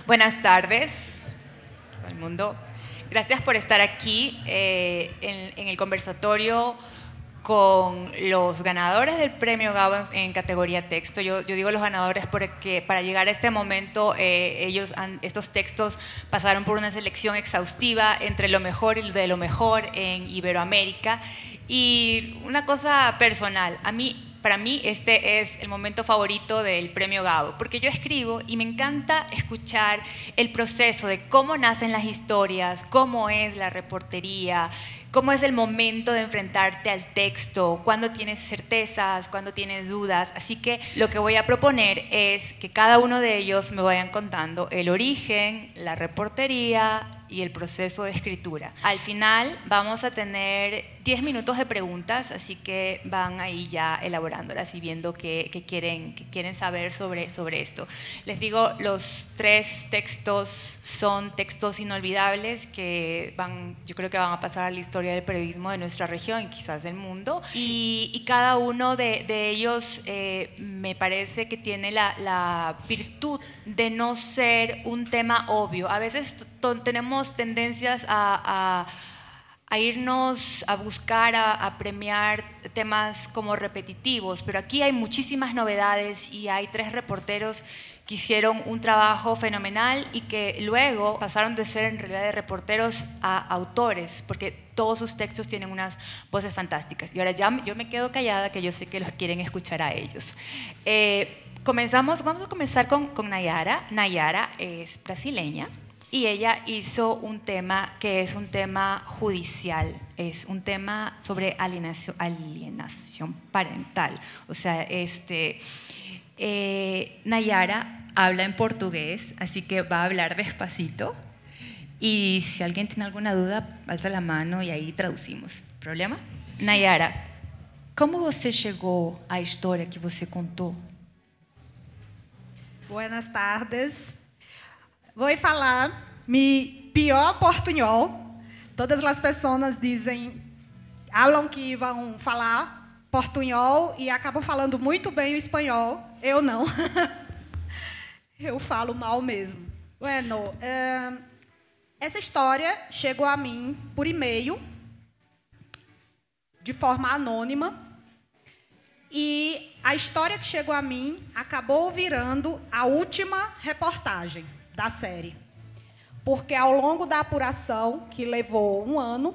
Buenas tardes, todo el mundo. Gracias por estar aquí en el conversatorio con los ganadores del Premio Gabo en categoría texto. Yo digo los ganadores porque para llegar a este momento estos textos pasaron por una selección exhaustiva entre lo mejor y de lo mejor en Iberoamérica. Y una cosa personal, para mí este es el momento favorito del Premio Gabo, porque yo escribo y me encanta escuchar el proceso de cómo nacen las historias, cómo es la reportería, cómo es el momento de enfrentarte al texto, cuándo tienes certezas, cuándo tienes dudas. Así que lo que voy a proponer es que cada uno de ellos me vayan contando el origen, la reportería y el proceso de escritura. Al final vamos a tener 10 minutos de preguntas, así que van ahí ya elaborándolas y viendo qué quieren saber sobre esto. Les digo, los 3 textos son textos inolvidables que yo creo que van a pasar a la historia del periodismo de nuestra región y quizás del mundo. Y cada uno de ellos me parece que tiene la virtud de no ser un tema obvio. A veces tenemos tendencias a irnos a buscar, a premiar temas como repetitivos, pero aquí hay muchísimas novedades y hay 3 reporteros que hicieron un trabajo fenomenal y que luego pasaron de ser en realidad de reporteros a autores, porque todos sus textos tienen unas voces fantásticas. Y ahora ya yo me quedo callada, que yo sé que los quieren escuchar a ellos. Vamos a comenzar con Nayara. Nayara es brasileña. Y ella hizo un tema que es un tema judicial, es un tema sobre alienación parental. O sea, Nayara habla en portugués, así que va a hablar despacito. Y si alguien tiene alguna duda, alza la mano y ahí traducimos. ¿Problema? Nayara, como você chegou à história que você contou? Buenas tardes. Vou falar mi pior portunhol. Todas as pessoas falam que vão falar portunhol e acabam falando muito bem o espanhol. Eu não. Eu falo mal mesmo. Bueno, essa história chegou a mim por e-mail, de forma anônima. E a história que chegou a mim acabou virando a última reportagem da série. Porque ao longo da apuração, que levou 1 ano,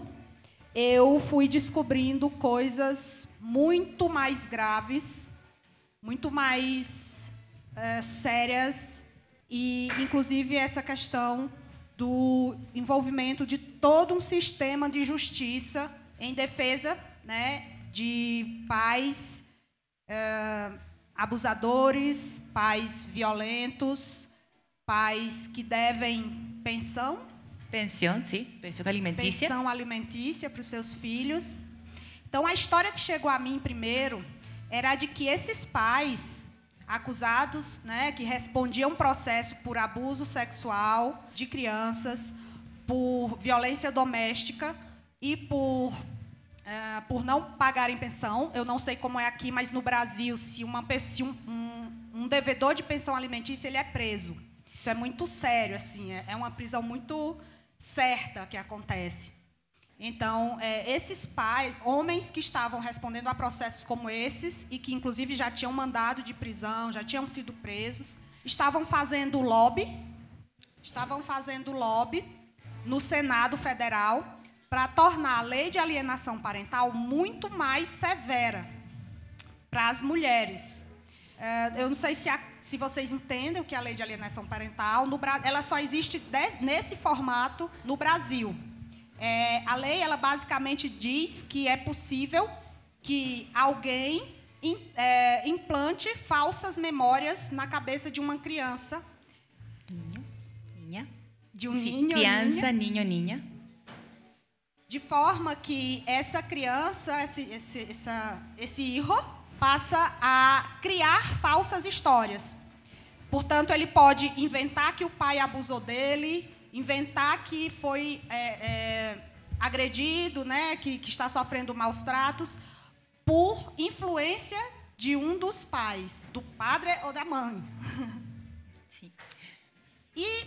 eu fui descobrindo coisas muito mais graves, muito mais sérias, e inclusive essa questão do envolvimento de todo um sistema de justiça em defesa, né, de pais abusadores, pais violentos, pais que devem pensão. Pensão, sim. Pensão alimentícia. Pensão alimentícia para os seus filhos. Então, a história que chegou a mim primeiro era de que esses pais acusados, né, que respondiam processo por abuso sexual de crianças, por violência doméstica e por não pagarem pensão. Eu não sei como é aqui, mas no Brasil, se um devedor de pensão alimentícia ele é preso. Isso é muito sério, assim, é uma prisão muito certa que acontece. Então, esses pais, homens que estavam respondendo a processos como esses e que, inclusive, já tinham mandado de prisão, já tinham sido presos, estavam fazendo lobby no Senado Federal para tornar a lei de alienação parental muito mais severa para as mulheres. Eu não sei se vocês entendem o que é a lei de alienação parental. Ela só existe nesse formato no Brasil. A lei, ela basicamente diz que é possível que alguém implante falsas memórias na cabeça de uma criança. Niña. De um Sim, ninho, criança, ninho, ninha. De forma que essa criança, esse hijo, passa a criar falsas histórias. Portanto, ele pode inventar que o pai abusou dele, inventar que foi agredido, né, que está sofrendo maus tratos, por influência de um dos pais, do padre ou da mãe. Sim. E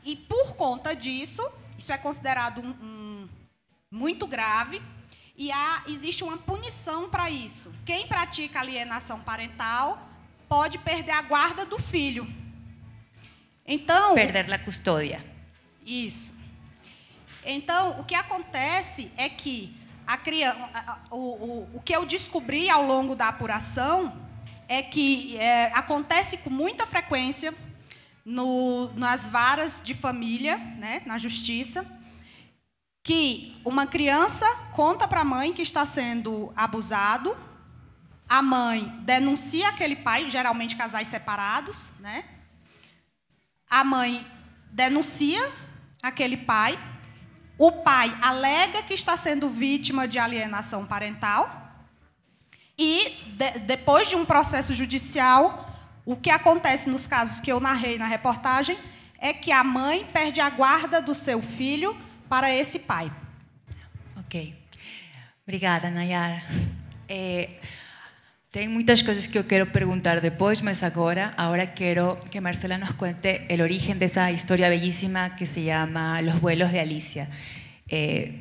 E por conta disso, isso é considerado muito grave e existe uma punição para isso. Quem pratica alienação parental pode perder a guarda do filho. Então, perder a custódia. Isso. Então, o que acontece é que a criança, o que eu descobri ao longo da apuração é que acontece com muita frequência nas varas de família, né, na justiça, que uma criança conta para a mãe que está sendo abusado, a mãe denuncia aquele pai, geralmente casais separados, né? A mãe denuncia aquele pai, o pai alega que está sendo vítima de alienação parental e, depois de um processo judicial, o que acontece nos casos que eu narrei na reportagem é que a mãe perde a guarda do seu filho para esse pai. Ok. Obrigada, Nayara. Tem muchas cosas que yo quiero preguntar después, mas ahora quiero que Marcela nos cuente el origen de esa historia bellísima que se llama Los vuelos de Alicia.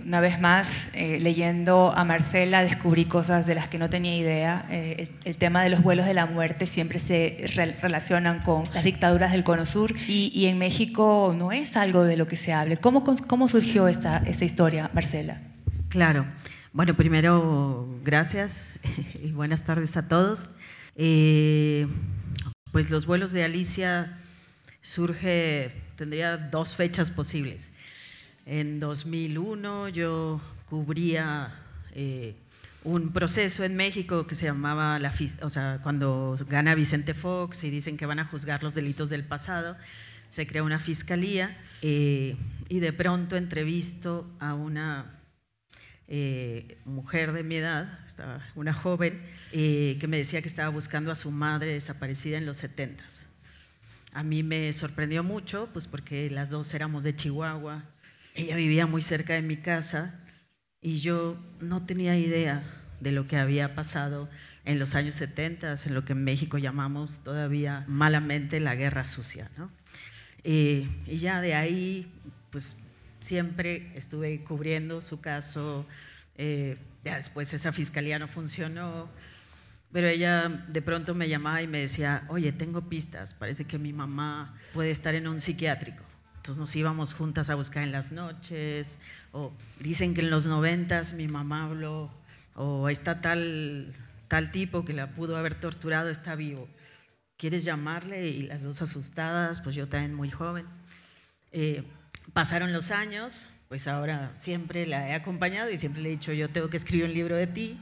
Una vez más, leyendo a Marcela, descubrí cosas de las que no tenía idea. El tema de los vuelos de la muerte siempre se relacionan con las dictaduras del Cono Sur y en México no es algo de lo que se hable. ¿Cómo surgió esta historia, Marcela? Claro. Bueno, primero, gracias y buenas tardes a todos. Pues los vuelos de Alicia tendría dos fechas posibles. En 2001 yo cubría un proceso en México que se llamaba, cuando gana Vicente Fox y dicen que van a juzgar los delitos del pasado, se crea una fiscalía y de pronto entrevisto a una mujer de mi edad, una joven, que me decía que estaba buscando a su madre desaparecida en los 70s. A mí me sorprendió mucho, pues porque las dos éramos de Chihuahua. Ella vivía muy cerca de mi casa y yo no tenía idea de lo que había pasado en los años 70, en lo que en México llamamos todavía malamente la guerra sucia, ¿no? Y ya de ahí, pues siempre estuve cubriendo su caso. Ya después esa fiscalía no funcionó, pero ella de pronto me llamaba y me decía: oye, tengo pistas, parece que mi mamá puede estar en un psiquiátrico. Entonces nos íbamos juntas a buscar en las noches, o dicen que en los 90s mi mamá habló, o está tal tipo que la pudo haber torturado, está vivo. ¿Quieres llamarle? Y las dos asustadas, pues yo también muy joven. Pasaron los años, pues ahora siempre la he acompañado y siempre le he dicho: yo tengo que escribir un libro de ti.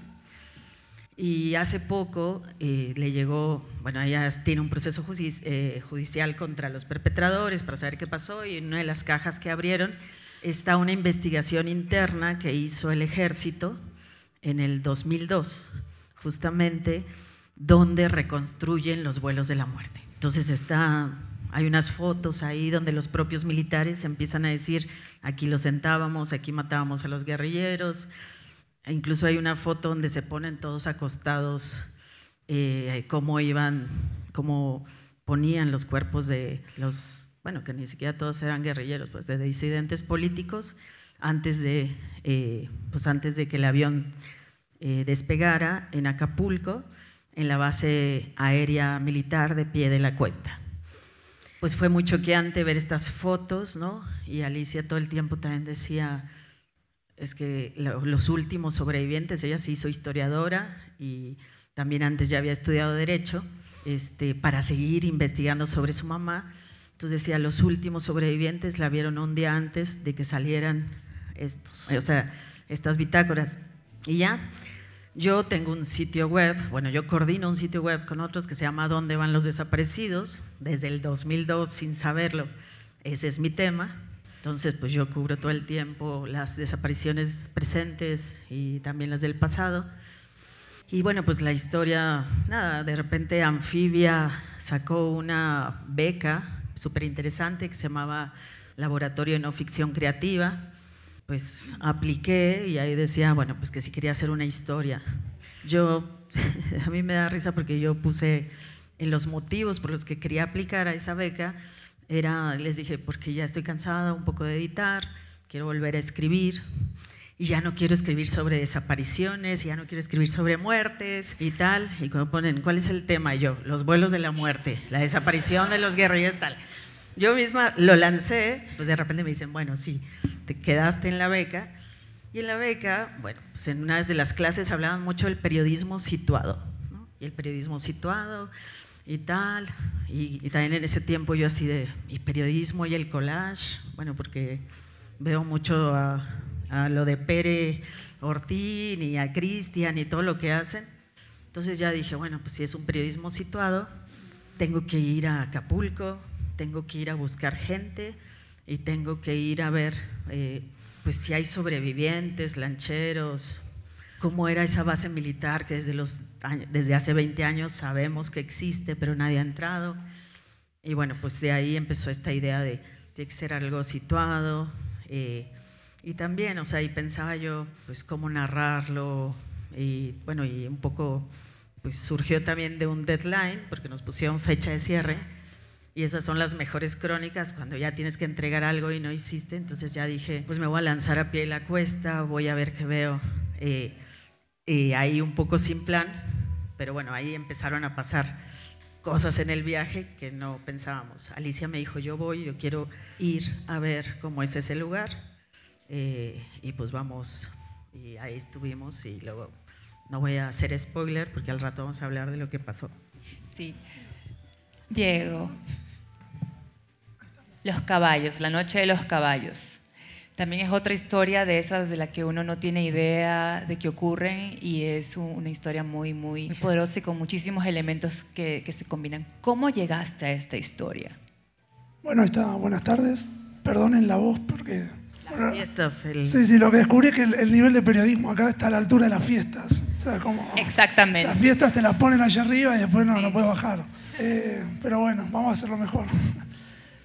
Y hace poco le llegó, bueno, ella tiene un proceso judicial contra los perpetradores para saber qué pasó, y en una de las cajas que abrieron está una investigación interna que hizo el Ejército en el 2002, justamente donde reconstruyen los vuelos de la muerte. Entonces hay unas fotos ahí donde los propios militares empiezan a decir: aquí los sentábamos, aquí matábamos a los guerrilleros. E incluso hay una foto donde se ponen todos acostados, cómo ponían los cuerpos de los, bueno, que ni siquiera todos eran guerrilleros, pues de disidentes políticos, antes de que el avión despegara en Acapulco, en la base aérea militar de Pie de la Cuesta. Pues fue muy choqueante ver estas fotos, ¿no? Y Alicia todo el tiempo también decía: es que los últimos sobrevivientes, ella se hizo historiadora y también antes ya había estudiado Derecho, para seguir investigando sobre su mamá. Entonces decía: los últimos sobrevivientes la vieron un día antes de que salieran estas bitácoras. Y ya, yo tengo un sitio web, bueno, yo coordino un sitio web con otros que se llama ¿Dónde van los desaparecidos? Desde el 2002, sin saberlo, ese es mi tema. Entonces, pues yo cubro todo el tiempo las desapariciones presentes y también las del pasado. Y bueno, pues la historia, nada, de repente Amphibia sacó una beca súper interesante que se llamaba Laboratorio de No Ficción Creativa. Pues apliqué y ahí decía, bueno, pues que si quería hacer una historia. A mí me da risa porque yo puse en los motivos por los que quería aplicar a esa beca, les dije, porque ya estoy cansada un poco de editar, quiero volver a escribir. Y ya no quiero escribir sobre desapariciones, ya no quiero escribir sobre muertes y tal. Y cuando ponen, ¿cuál es el tema? Yo, los vuelos de la muerte, la desaparición de los guerrilleros, tal. Yo misma lo lancé, pues de repente me dicen, bueno, sí, te quedaste en la beca. Y en la beca, bueno, pues en una de las clases hablaban mucho del periodismo situado, ¿no? Y el periodismo situado y tal. Y también en ese tiempo yo así de, ¿y periodismo y el collage? Bueno, porque veo mucho a lo de Pere Ortín y a Cristian y todo lo que hacen. Entonces ya dije, bueno, pues si es un periodismo situado, tengo que ir a Acapulco, tengo que ir a buscar gente y tengo que ir a ver pues si hay sobrevivientes, lancheros, cómo era esa base militar que desde hace 20 años sabemos que existe, pero nadie ha entrado. Y bueno, pues de ahí empezó esta idea de tiene que ser algo situado. Y también, o sea, y pensaba yo, pues, cómo narrarlo, y bueno, y un poco, pues, surgió también de un deadline, porque nos pusieron fecha de cierre, y esas son las mejores crónicas, cuando ya tienes que entregar algo y no hiciste. Entonces ya dije, pues me voy a lanzar a pie de la cuesta, voy a ver qué veo, ahí un poco sin plan, pero bueno, ahí empezaron a pasar cosas en el viaje que no pensábamos. Alicia me dijo, yo quiero ir a ver cómo es ese lugar. Y pues vamos, y ahí estuvimos, y luego no voy a hacer spoiler porque al rato vamos a hablar de lo que pasó. Sí. Diego, los caballos, la noche de los caballos. También es otra historia de esas de las que uno no tiene idea de que ocurren, y es una historia muy, muy poderosa y con muchísimos elementos que se combinan. ¿Cómo llegaste a esta historia? Bueno, buenas tardes. Perdonen la voz porque... Las fiestas. Sí, lo que descubrí es que el nivel de periodismo acá está a la altura de las fiestas. O sea, como exactamente. Las fiestas te las ponen allá arriba y después no puedes bajar. Pero bueno, vamos a hacerlo mejor.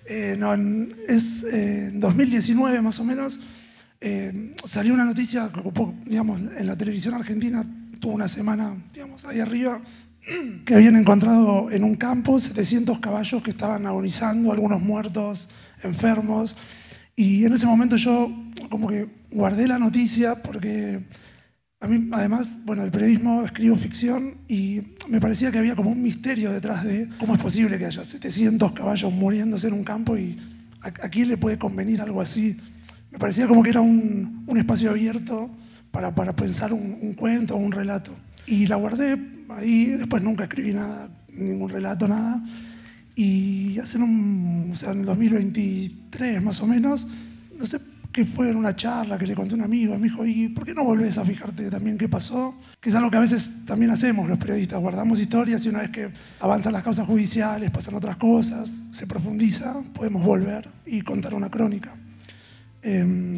En 2019 más o menos salió una noticia que ocupó, digamos, en la televisión argentina, tuvo una semana, digamos, ahí arriba, que habían encontrado en un campo 700 caballos que estaban agonizando, algunos muertos, enfermos. Y en ese momento yo como que guardé la noticia porque a mí, además, bueno, el periodismo, escribo ficción y me parecía que había como un misterio detrás de cómo es posible que haya 700 caballos muriéndose en un campo y a quién le puede convenir algo así. Me parecía como que era un espacio abierto para pensar un cuento o un relato. Y la guardé ahí, después nunca escribí nada, ningún relato, nada. Y en el 2023 más o menos, no sé qué fue en una charla que le conté a un amigo, me dijo, ¿y por qué no volvés a fijarte también qué pasó? Que es algo que a veces también hacemos los periodistas, guardamos historias y una vez que avanzan las causas judiciales, pasan otras cosas, se profundiza, podemos volver y contar una crónica.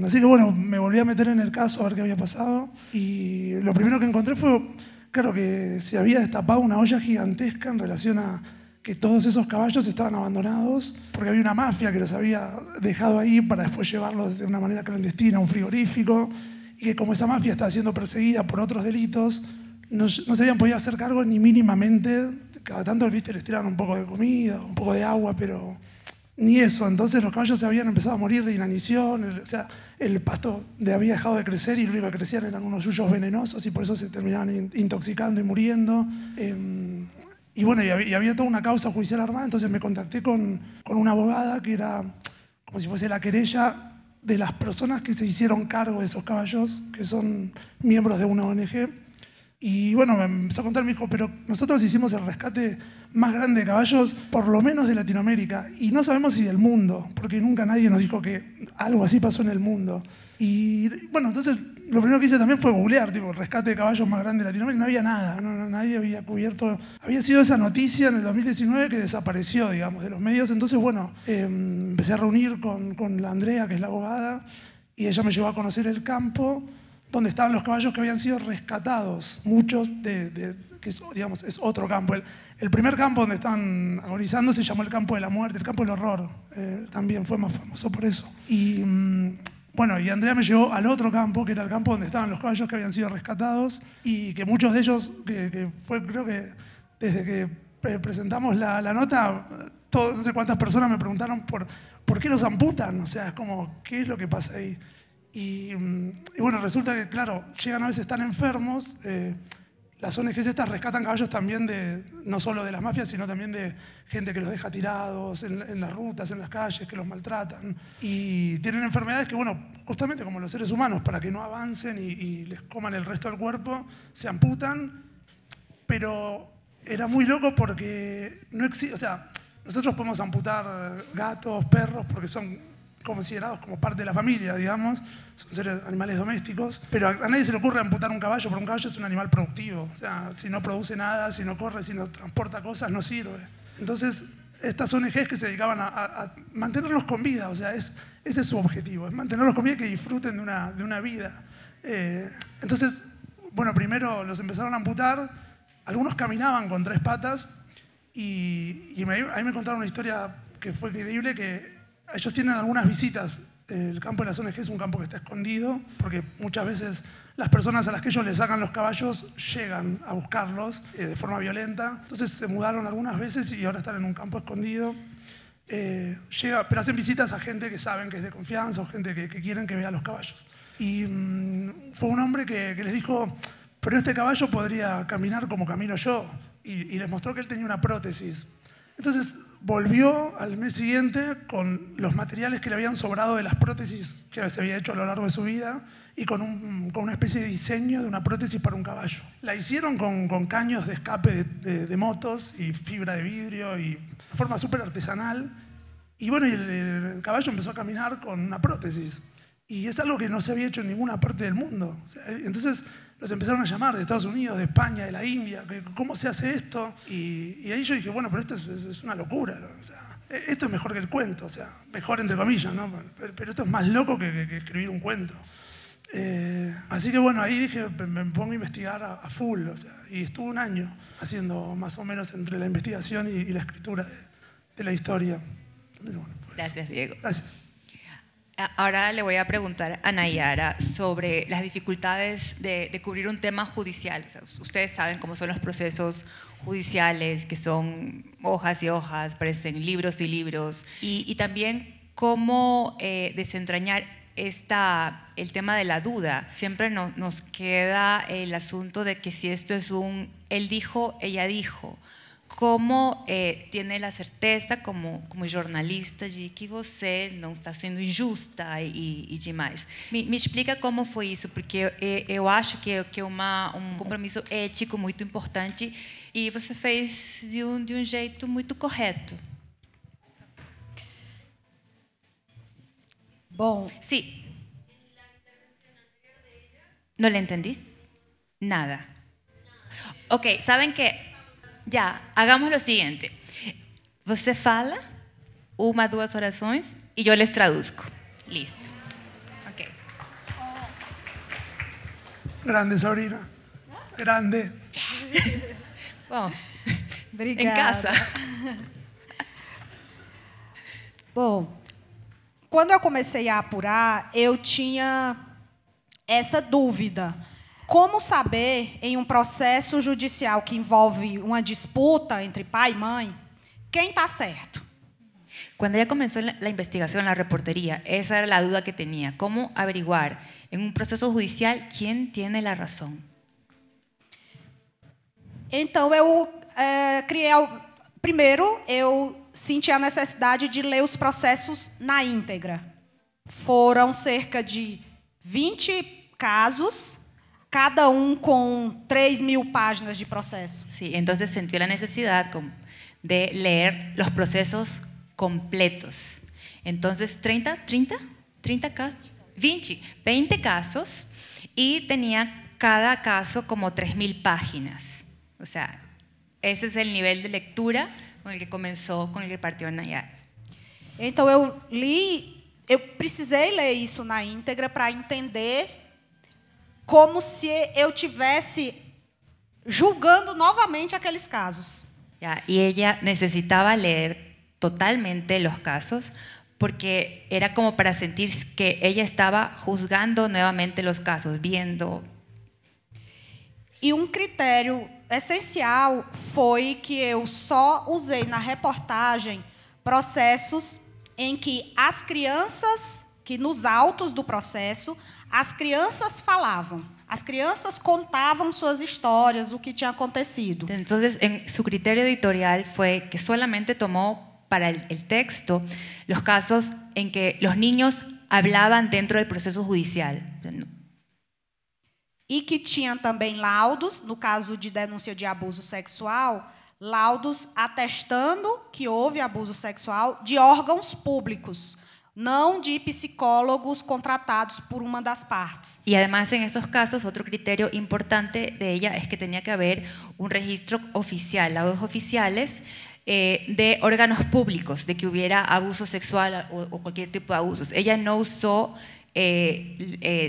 Así que bueno, me volví a meter en el caso a ver qué había pasado y lo primero que encontré fue, claro, que se había destapado una olla gigantesca en relación a que todos esos caballos estaban abandonados porque había una mafia que los había dejado ahí para después llevarlos de una manera clandestina a un frigorífico, y que como esa mafia estaba siendo perseguida por otros delitos, no se habían podido hacer cargo ni mínimamente. Cada tanto, viste, les tiraban un poco de comida, un poco de agua, pero ni eso. Entonces los caballos se habían empezado a morir de inanición, el pasto había dejado de crecer y lo único que crecían eran unos yuyos venenosos y por eso se terminaban intoxicando y muriendo. Y bueno, y había toda una causa judicial armada, entonces me contacté con una abogada que era como si fuese la querella de las personas que se hicieron cargo de esos caballos, que son miembros de una ONG. Y bueno, me empezó a contar, me dijo, pero nosotros hicimos el rescate más grande de caballos, por lo menos de Latinoamérica, y no sabemos si del mundo, porque nunca nadie nos dijo que algo así pasó en el mundo. Y bueno, entonces lo primero que hice también fue googlear, tipo, el rescate de caballos más grande de Latinoamérica. No había nada, nadie había cubierto. Había sido esa noticia en el 2019 que desapareció, digamos, de los medios. Entonces, bueno, empecé a reunir con la Andrea, que es la abogada, y ella me llevó a conocer el campo donde estaban los caballos que habían sido rescatados, muchos que digamos, es otro campo. El primer campo donde estaban agonizando se llamó el campo de la muerte, el campo del horror, también fue más famoso por eso. Y bueno, y Andrea me llevó al otro campo, que era el campo donde estaban los caballos que habían sido rescatados, y que muchos de ellos, que fue, creo que desde que presentamos la nota, no sé cuántas personas me preguntaron por qué los amputan, o sea, es como, ¿qué es lo que pasa ahí? Y bueno, resulta que, claro, llegan a veces tan enfermos, las ONGs estas rescatan caballos también no solo de las mafias, sino también de gente que los deja tirados en las rutas, en las calles, que los maltratan. Y tienen enfermedades que, bueno, justamente como los seres humanos, para que no avancen y les coman el resto del cuerpo, se amputan. Pero era muy loco porque no existe, o sea, nosotros podemos amputar gatos, perros, porque son considerados como parte de la familia, digamos, son seres, animales domésticos, pero a nadie se le ocurre amputar un caballo, porque un caballo es un animal productivo, o sea, si no produce nada, si no corre, si no transporta cosas, no sirve. Entonces, estas ONGs que se dedicaban a mantenerlos con vida, o sea, ese es su objetivo, es mantenerlos con vida y que disfruten de una vida. Entonces, bueno, primero los empezaron a amputar, algunos caminaban con 3 patas y a mí me contaron una historia que fue increíble, que ellos tienen algunas visitas. El campo de las ONG es un campo que está escondido, porque muchas veces las personas a las que ellos les sacan los caballos llegan a buscarlos de forma violenta. Entonces se mudaron algunas veces y ahora están en un campo escondido. Pero hacen visitas a gente que saben que es de confianza o gente que quieren que vea los caballos. Y fue un hombre que les dijo, pero este caballo podría caminar como camino yo. Y les mostró que él tenía una prótesis. Entonces volvió al mes siguiente con los materiales que le habían sobrado de las prótesis que se había hecho a lo largo de su vida y con una especie de diseño de una prótesis para un caballo. La hicieron con caños de escape de motos y fibra de vidrio y de forma súper artesanal. Y bueno, el caballo empezó a caminar con una prótesis. Y es algo que no se había hecho en ninguna parte del mundo. O sea, entonces los empezaron a llamar de Estados Unidos, de España, de la India, ¿cómo se hace esto? Y ahí yo dije, bueno, pero esto es una locura, ¿no? O sea, esto es mejor que el cuento, o sea, mejor entre comillas, ¿no? Pero esto es más loco que escribir un cuento. Así que bueno, ahí dije, me pongo a investigar a full, o sea, y estuve un año haciendo más o menos entre la investigación y la escritura de la historia. Bueno, pues, gracias, Diego. Gracias. Ahora le voy a preguntar a Nayara sobre las dificultades de cubrir un tema judicial. O sea, ustedes saben cómo son los procesos judiciales, que son hojas y hojas, parecen libros y libros, y también cómo desentrañar el tema de la duda. Siempre nos queda el asunto de que si esto es él dijo, ella dijo. Como tiene a certeza, como jornalista, de que você não está sendo injusta e demais. Me explica como foi isso, porque eu acho que é compromisso ético muito importante e você fez de um jeito muito correto. Bom, sí. ¿No le entendí? Nada. Ok, ¿saben qué? Ya, hagamos lo siguiente. Você fala 1, 2 orações e eu les traduzco. Listo. Ok. Grande, Sabrina. Grande. Bom, obrigada. em casa. Bom, quando eu comecei a apurar, eu tinha essa dúvida. Como saber, em um processo judicial que envolve uma disputa entre pai e mãe, quem está certo? Cuando ella comenzó la investigación, la reportería, esa era la duda que tenía. ¿Cómo averiguar en un proceso judicial quién tiene la razón? Então, eu criei... Primeiro, eu senti a necessidade de ler os processos na íntegra. Foram cerca de 20 casos, cada com 3.000 páginas de processo. Sí, entonces sintió la necesidad de leer los procesos completos. Entonces, 20 casos y tenía cada caso como 3.000 páginas. O sea, ese es el nivel de lectura con el que comenzó, con el que partió Nayara. Então, eu precisei ler isso na íntegra para entender como se eu tivesse julgando novamente aqueles casos. Ya, y ella necesitaba leer totalmente los casos porque era como para sentir que ella estaba juzgando nuevamente los casos, viendo. E um critério essencial foi que eu só usei na reportagem processos em que as crianças, que nos autos do processo, as crianças falavam, as crianças contavam suas histórias, o que tinha acontecido. Entonces, su criterio editorial fue que solamente tomó para el texto los casos en que los niños hablaban dentro del proceso judicial. E que tinha também laudos, no caso de denúncia de abuso sexual, laudos atestando que houve abuso sexual de órgãos públicos, no de psicólogos contratados por una de las partes. Y además en esos casos otro criterio importante de ella es que tenía que haber un registro oficial, laudos oficiales de órganos públicos, de que hubiera abuso sexual o cualquier tipo de abusos. Ella no usó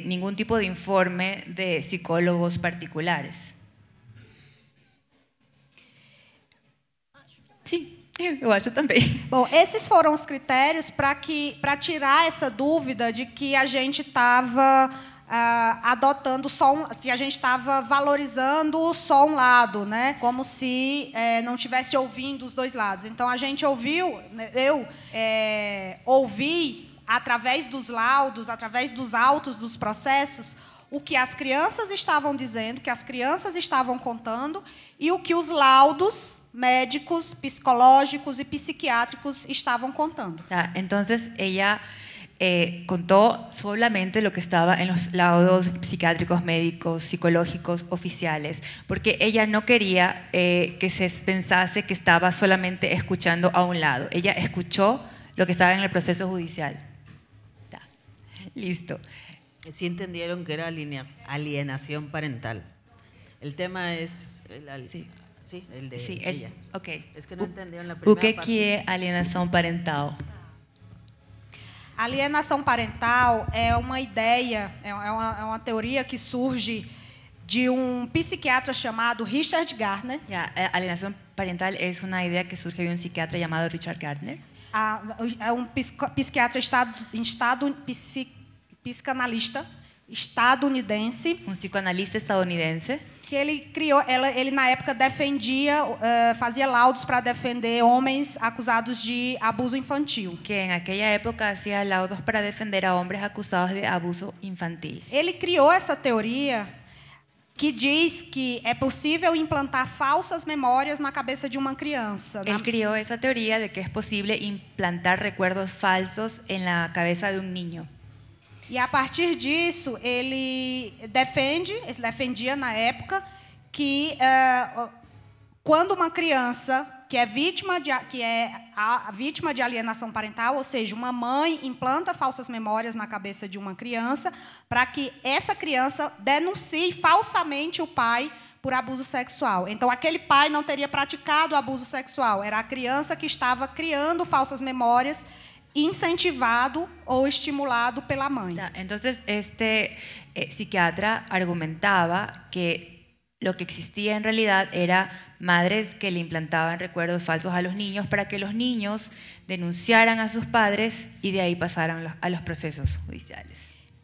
ningún tipo de informe de psicólogos particulares. Sí. Eu acho também. Bom, esses foram os critérios para tirar essa dúvida de que a gente estava adotando que a gente estava valorizando só um lado, né? Como se não tivesse ouvindo os dois lados. Então a gente ouviu, eu ouvi através dos laudos, através dos autos dos processos, o que as crianças estavam dizendo, o que as crianças estavam contando e o que os laudos médicos, psicológicos y psiquiátricos estaban contando. Entonces ella contó solamente lo que estaba en los laudos psiquiátricos, médicos, psicológicos, oficiales, porque ella no quería que se pensase que estaba solamente escuchando a un lado. Ella escuchó lo que estaba en el proceso judicial. Listo. Sí entendieron que era alienación parental. El tema es... Sí, el de ella. Ok. Es que no entendieron la primera parte. O que é alienação parental? Alienação parental é uma ideia, é uma teoria que surge de psiquiatra chamado Richard Gardner. Alienação parental é uma ideia que surge de psiquiatra chamado Richard Gardner. É psiquiatra psicanalista estadunidense. Psicoanalista estadunidense. Que ele criou, ele na época defendia, fazia laudos para defender homens acusados de abuso infantil. Que naquela época hacía laudos para defender a hombres acusados de abuso infantil. Ele criou essa teoria que diz que é possível implantar falsas memórias na cabeça de uma criança. Ele criou essa teoria de que é possível implantar recuerdos falsos en la cabeza de un niño. E a partir disso, ele defendia na época que quando uma criança que é vítima de alienação parental, ou seja, uma mãe implanta falsas memórias na cabeça de uma criança para que essa criança denuncie falsamente o pai por abuso sexual. Então, aquele pai não teria praticado abuso sexual, era a criança que estava criando falsas memórias incentivado ou estimulado pela mãe. Entonces, este psiquiatra argumentaba que lo que existía en realidad era madres que le implantaban recuerdos falsos a los niños para que los niños denunciaran a sus padres y de ahí pasaran a los procesos judiciales.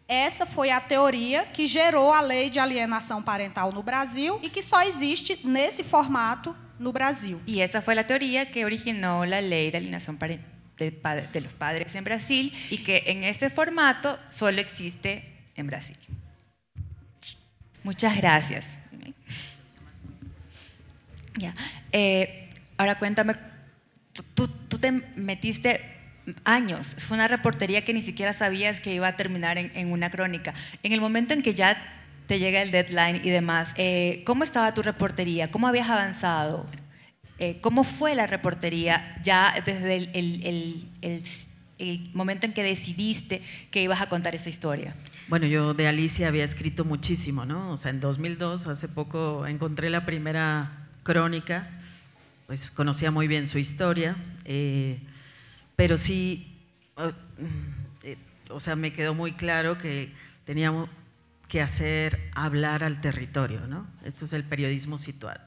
Essa foi a teoria que gerou a lei de alienação parental no Brasil e que só existe nesse formato no Brasil. Y esa fue la teoría que originó la ley de alienación parental de los padres en Brasil y que en ese formato solo existe en Brasil. Muchas gracias. Ahora cuéntame, tú te metiste años, fue una reportería que ni siquiera sabías que iba a terminar en una crónica. En el momento en que ya te llega el deadline y demás, ¿cómo estaba tu reportería? ¿Cómo habías avanzado? ¿Cómo fue la reportería ya desde el momento en que decidiste que ibas a contar esa historia? Bueno, yo de Alicia había escrito muchísimo, ¿no? O sea, en 2002, hace poco, encontré la primera crónica, pues conocía muy bien su historia, pero sí, o sea, me quedó muy claro que teníamos que hacer hablar al territorio, ¿no? Esto es el periodismo situado,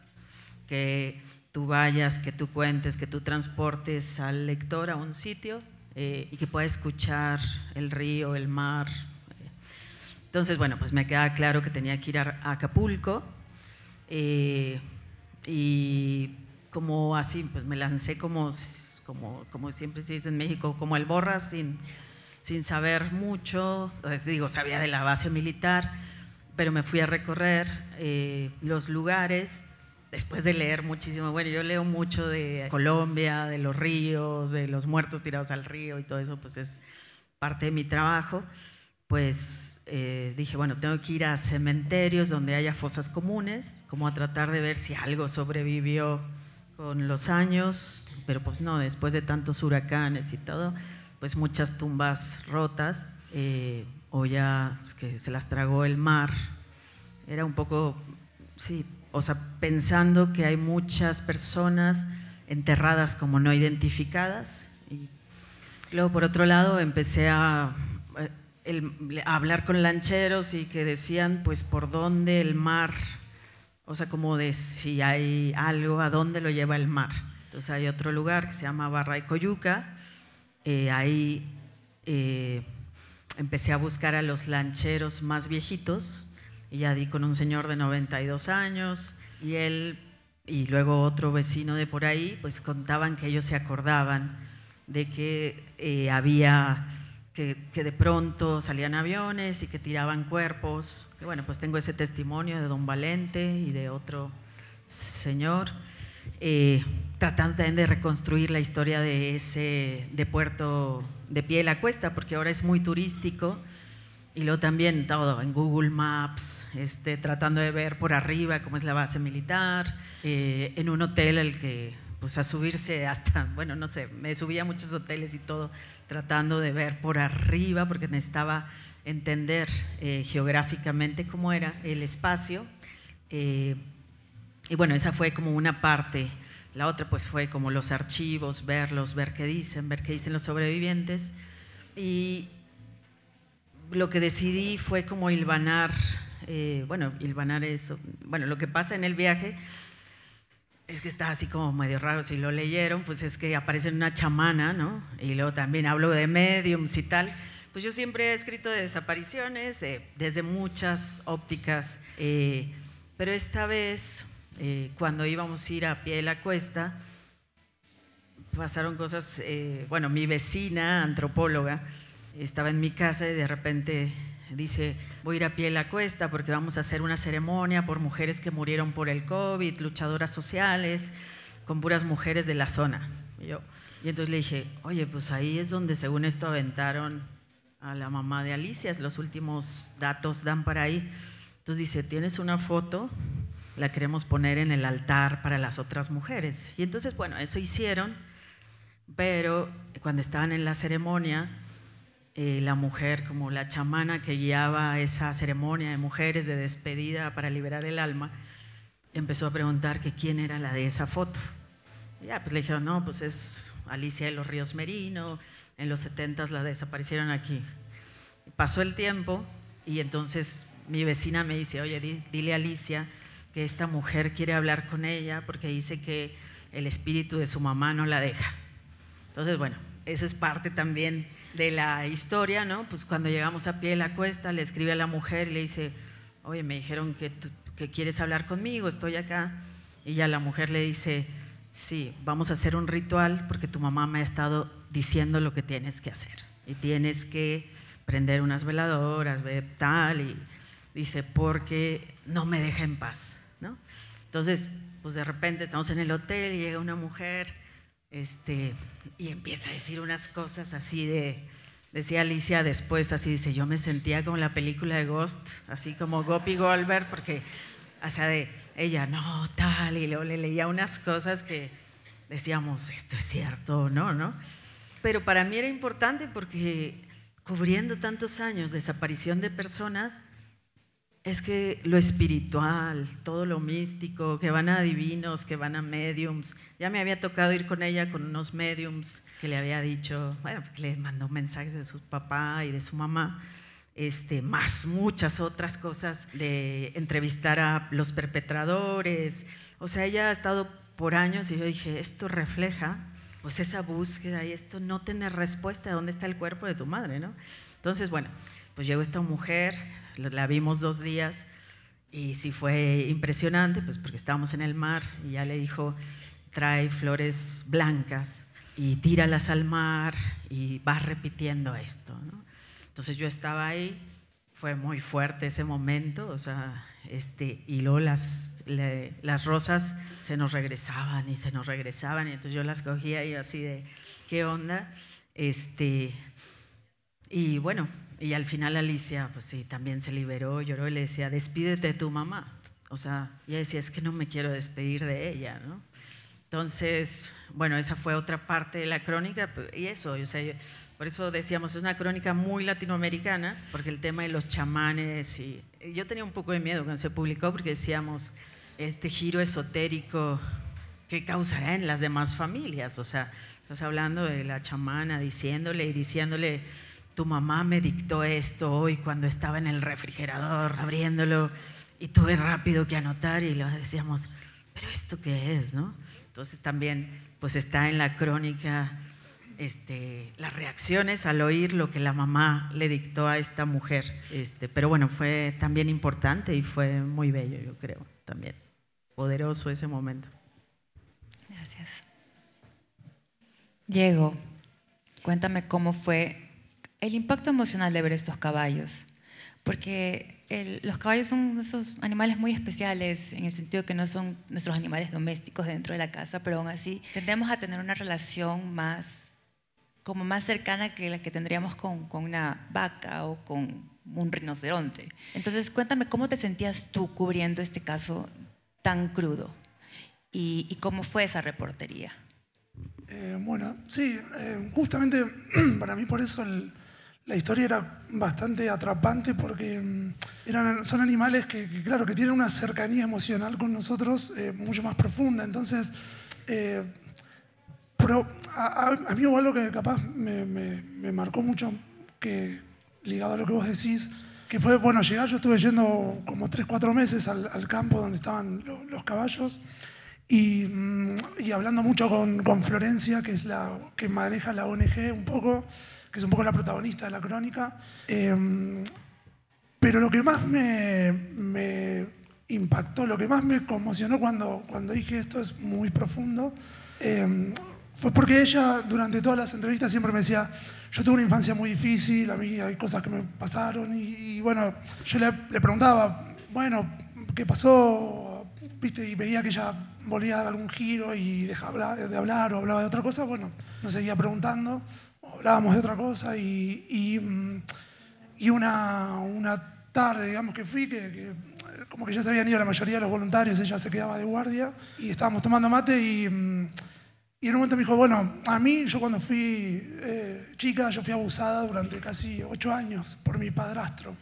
que tú vayas, que tú cuentes, que tú transportes al lector a un sitio y que pueda escuchar el río, el mar. Entonces, bueno, pues me quedaba claro que tenía que ir a Acapulco y como así, pues me lancé como como siempre se dice en México, como el borras sin saber mucho. Digo, sabía de la base militar, pero me fui a recorrer los lugares después de leer muchísimo. Bueno, yo leo mucho de Colombia, de los ríos, de los muertos tirados al río y todo eso, pues es parte de mi trabajo. Pues dije, bueno, tengo que ir a cementerios donde haya fosas comunes, como a tratar de ver si algo sobrevivió con los años, pero pues no, después de tantos huracanes y todo, pues muchas tumbas rotas, o ya pues, que se las tragó el mar. Era un poco, sí, o sea, pensando que hay muchas personas enterradas como no identificadas. Y luego, por otro lado, empecé a hablar con lancheros y que decían, pues, por dónde el mar, o sea, como de si hay algo, a dónde lo lleva el mar. Entonces hay otro lugar que se llama Barra de Coyuca. Ahí empecé a buscar a los lancheros más viejitos y ya di con un señor de 92 años y él y luego otro vecino de por ahí, pues contaban que ellos se acordaban de que había, que de pronto salían aviones y que tiraban cuerpos. Que bueno, pues tengo ese testimonio de don Valente y de otro señor, tratando también de reconstruir la historia de Puerto de Pie de la Cuesta, porque ahora es muy turístico. Y luego también todo en Google Maps, tratando de ver por arriba cómo es la base militar, en un hotel al que, pues a subirse hasta, bueno, no sé, me subí a muchos hoteles y todo, tratando de ver por arriba, porque necesitaba entender geográficamente cómo era el espacio. Y bueno, esa fue como una parte. La otra pues fue como los archivos, ver qué dicen los sobrevivientes. Y lo que decidí fue como hilvanar eso. Bueno, lo que pasa en el viaje es que está así como medio raro, si lo leyeron, pues es que aparece una chamana, ¿no? Y luego también hablo de mediums y tal. Pues yo siempre he escrito de desapariciones, desde muchas ópticas, pero esta vez, cuando íbamos a ir a Pie de la Cuesta, pasaron cosas, bueno, mi vecina, antropóloga, estaba en mi casa y de repente dice, voy a ir a Pie de la Cuesta porque vamos a hacer una ceremonia por mujeres que murieron por el COVID, luchadoras sociales, con puras mujeres de la zona. Y entonces le dije, oye, pues ahí es donde según esto aventaron a la mamá de Alicia, los últimos datos dan para ahí. Entonces dice, ¿tienes una foto? La queremos poner en el altar para las otras mujeres. Y entonces, bueno, eso hicieron, pero cuando estaban en la ceremonia, la mujer, como la chamana que guiaba esa ceremonia de mujeres de despedida para liberar el alma, empezó a preguntar que quién era la de esa foto. Y ya, pues le dijeron, no, pues es Alicia de los Ríos Merino, en los 70s la desaparecieron aquí. Pasó el tiempo y entonces mi vecina me dice, oye, dile a Alicia que esta mujer quiere hablar con ella porque dice que el espíritu de su mamá no la deja. Entonces, bueno, eso es parte también de la historia, ¿no? Pues cuando llegamos a Pie de la Cuesta, le escribe a la mujer y le dice, oye, me dijeron que quieres hablar conmigo, estoy acá. Y ya la mujer le dice, sí, vamos a hacer un ritual porque tu mamá me ha estado diciendo lo que tienes que hacer. Y tienes que prender unas veladoras, tal, y dice, porque no me deja en paz, ¿no? Entonces, pues de repente estamos en el hotel y llega una mujer y empieza a decir unas cosas así decía Alicia después, así dice, yo me sentía como la película de Ghost, así como Guppy Goldberg, porque, o sea, ella, no, tal, y luego le leía unas cosas que decíamos, esto es cierto, ¿no? Pero para mí era importante porque cubriendo tantos años desaparición de personas, es que lo espiritual, todo lo místico, que van a divinos, que van a mediums. Ya me había tocado ir con ella con unos mediums que le había dicho, bueno, que le mandó mensajes de su papá y de su mamá, más muchas otras cosas, de entrevistar a los perpetradores. O sea, ella ha estado por años y yo dije, esto refleja pues esa búsqueda y esto no tener respuesta de dónde está el cuerpo de tu madre, ¿no? Entonces, bueno, pues llegó esta mujer, la vimos 2 días y sí fue impresionante, pues porque estábamos en el mar y ya le dijo, trae flores blancas y tíralas al mar y vas repitiendo esto, ¿no? Entonces yo estaba ahí, fue muy fuerte ese momento, o sea, y luego las rosas se nos regresaban y se nos regresaban, y entonces yo las cogía y así de, ¿qué onda? Y bueno, y al final Alicia, pues sí, también se liberó, lloró y le decía, despídete de tu mamá. O sea, ella decía, es que no me quiero despedir de ella, ¿no? Entonces, bueno, esa fue otra parte de la crónica, y eso, o sea, por eso decíamos, es una crónica muy latinoamericana, porque el tema de los chamanes, y yo tenía un poco de miedo cuando se publicó, porque decíamos, este giro esotérico, ¿qué causará en las demás familias? O sea, estás hablando de la chamana diciéndole, tu mamá me dictó esto hoy cuando estaba en el refrigerador abriéndolo, y tuve rápido que anotar, y lo decíamos, ¿pero esto qué es, no? Entonces también pues está en la crónica las reacciones al oír lo que la mamá le dictó a esta mujer. Pero bueno, fue también importante y fue muy bello, yo creo, también. Poderoso ese momento. Gracias. Diego, cuéntame cómo fue el impacto emocional de ver estos caballos. Porque los caballos son esos animales muy especiales en el sentido que no son nuestros animales domésticos dentro de la casa, pero aún así tendemos a tener una relación más cercana que la que tendríamos con una vaca o con un rinoceronte. Entonces, cuéntame cómo te sentías tú cubriendo este caso tan crudo y cómo fue esa reportería. Bueno, sí, justamente para mí por eso la historia era bastante atrapante, porque son animales que claro, que tienen una cercanía emocional con nosotros mucho más profunda. Entonces, pero a mí hubo algo que capaz me marcó mucho, que ligado a lo que vos decís, que fue, bueno, yo estuve yendo como 3-4 meses al campo donde estaban los caballos, y hablando mucho con Florencia, que es la que maneja la ONG un poco, que es un poco la protagonista de la crónica. Pero lo que más me impactó, lo que más me conmocionó cuando dije esto es muy profundo, fue porque ella durante todas las entrevistas siempre me decía, yo tuve una infancia muy difícil, a mí hay cosas que me pasaron, y bueno, yo le preguntaba, bueno, ¿qué pasó? ¿Viste? Y veía que ella volvía a dar algún giro y dejaba de hablar o hablaba de otra cosa. Bueno, no seguía preguntando, hablábamos de otra cosa, y una tarde, digamos, que fui, que como que ya se habían ido la mayoría de los voluntarios, ella se quedaba de guardia, y estábamos tomando mate, y en un momento me dijo, bueno, a mí, yo cuando fui chica, yo fui abusada durante casi 8 años por mi padrastro.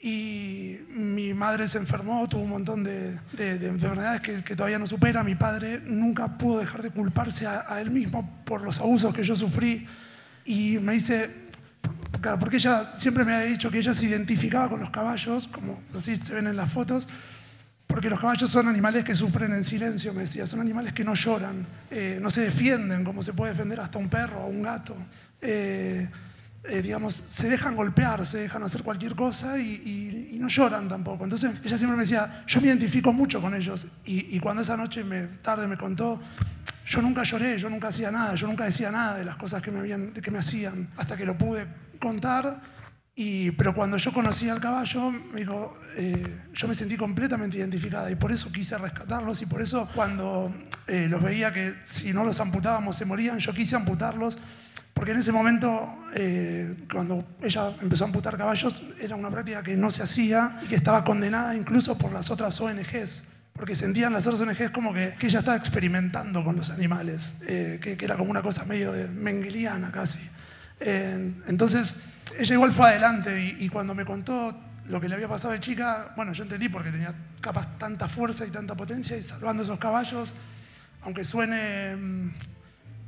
Y mi madre se enfermó, tuvo un montón de enfermedades que todavía no supera. Mi padre nunca pudo dejar de culparse a él mismo por los abusos que yo sufrí. Y me dice, claro, porque ella siempre me había dicho que ella se identificaba con los caballos, como así se ven en las fotos, porque los caballos son animales que sufren en silencio, me decía. Son animales que no lloran, no se defienden como se puede defender hasta un perro o un gato. Digamos, se dejan golpear, se dejan hacer cualquier cosa y no lloran tampoco. Entonces ella siempre me decía, yo me identifico mucho con ellos. Y cuando esa noche tarde me contó, yo nunca lloré, yo nunca hacía nada, yo nunca decía nada de las cosas que me hacían, hasta que lo pude contar. Pero cuando yo conocí al caballo, me dijo, yo me sentí completamente identificada, y por eso quise rescatarlos, y por eso cuando los veía que si no los amputábamos se morían, yo quise amputarlos. Porque en ese momento, cuando ella empezó a amputar caballos, era una práctica que no se hacía y que estaba condenada incluso por las otras ONGs, porque sentían las otras ONGs como que ella estaba experimentando con los animales, que era como una cosa medio mengeliana casi. Entonces, ella igual fue adelante, y cuando me contó lo que le había pasado de chica, bueno, yo entendí porque tenía capaz tanta fuerza y tanta potencia, y salvando esos caballos, aunque suene,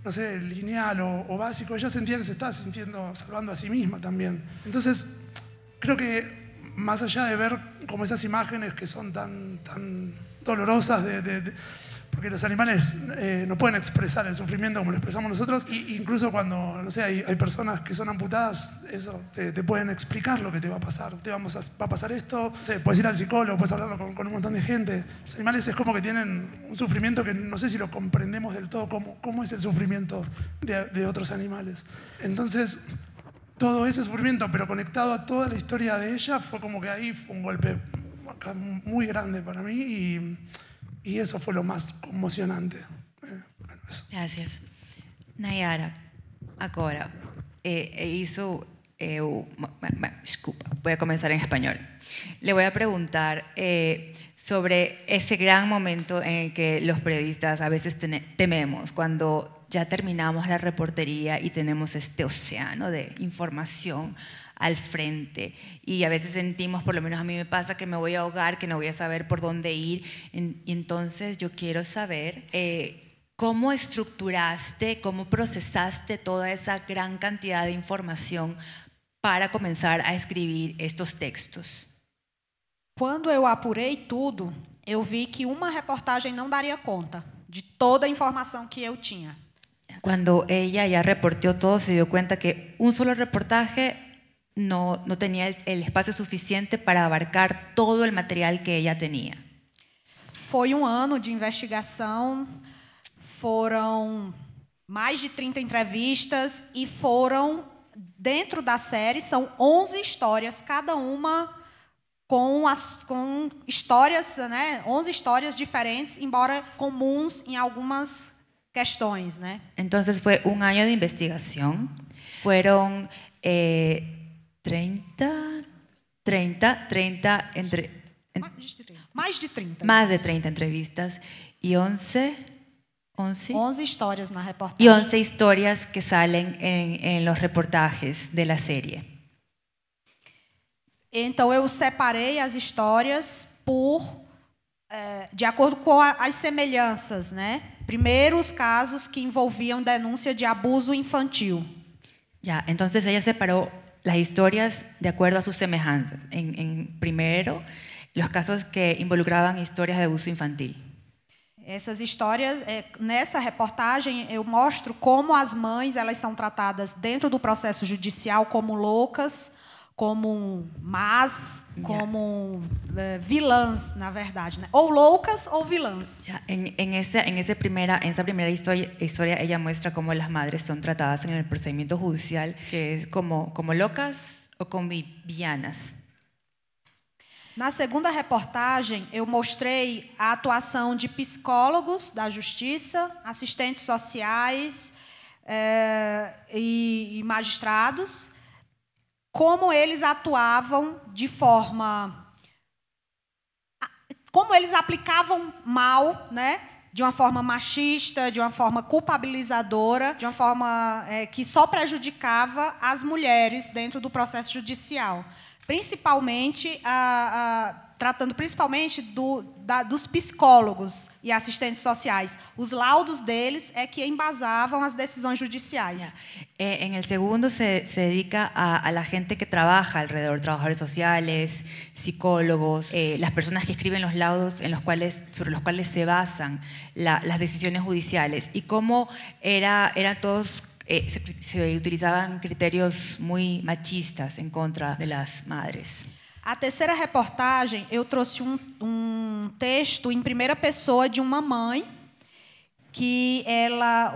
no sé, lineal o básico, ella sentía que se estaba salvando a sí misma también. Entonces, creo que más allá de ver como esas imágenes que son tan dolorosas porque los animales no pueden expresar el sufrimiento como lo expresamos nosotros, y incluso cuando, no sé, hay personas que son amputadas, eso, te pueden explicar lo que te va a pasar, va a pasar esto, no sé, puedes ir al psicólogo, puedes hablarlo con un montón de gente. Los animales es como que tienen un sufrimiento que no sé si lo comprendemos del todo, cómo es el sufrimiento de otros animales. Entonces, todo ese sufrimiento, pero conectado a toda la historia de ella, fue como que ahí fue un golpe muy grande para mí, y eso fue lo más conmocionante. Bueno, eso. Gracias. Nayara, agora, desculpa, voy a comenzar en español. Le voy a preguntar sobre ese gran momento en el que los periodistas a veces tememos, cuando ya terminamos la reportería y tenemos este océano de información al frente, y a veces sentimos, por lo menos a mí me pasa, que me voy a ahogar, que no voy a saber por dónde ir, y entonces yo quiero saber cómo estructuraste, cómo procesaste toda esa gran cantidad de información para comenzar a escribir estos textos. Quando eu apurei tudo, eu vi que uma reportagem não daria conta de toda a informação que eu tinha. Cuando ella ya reporteó todo, se dio cuenta que un solo reportaje no tenía el espacio suficiente para abarcar todo el material que ella tenía. Foi ano de investigação, foram mais de 30 entrevistas e foram, dentro da série, são 11 histórias, cada uma com histórias, né, 11 histórias diferentes, embora comuns em algumas questões, né? Entonces fue un año de investigación, fueron 30 Mais de 30. Más de 30 entrevistas y 11 histórias na reportagem. Y 11 historias que salen en los reportajes de la serie. Então eu separei as histórias de acordo com as semelhanças, né? Primeiro, os casos que envolviam denúncia de abuso infantil. Ya, entonces ella separó las historias de acuerdo a sus semejanzas. Primero, los casos que involucraban historias de abuso infantil. Essas histórias, nessa reportagem, eu mostro como as mães elas são tratadas dentro do processo judicial como loucas, como más, como vilãs, na verdade, né? Ou loucas ou vilãs. En esa primera historia ella muestra cómo las madres son tratadas en el procedimiento judicial, que es como locas o como villanas. Na segunda reportagem, eu mostrei a atuação de psicólogos da justiça, assistentes sociais e magistrados, como eles atuavam de forma... Como eles aplicavam mal, né? De uma forma machista, de uma forma culpabilizadora, de uma forma que só prejudicava as mulheres dentro do processo judicial. Principalmente, tratando principalmente dos psicólogos e assistentes sociais. Os laudos deles é que embasavam as decisões judiciais. En el segundo se dedica a la gente que trabaja alrededor, trabajadores sociales, psicólogos, las personas que escriben los laudos sobre los cuales se basan las decisiones judiciales, y cómo eran todos... se utilizaban criterios muy machistas en contra de las madres. A terceira reportagem, eu trouxe texto em primeira pessoa de uma mãe que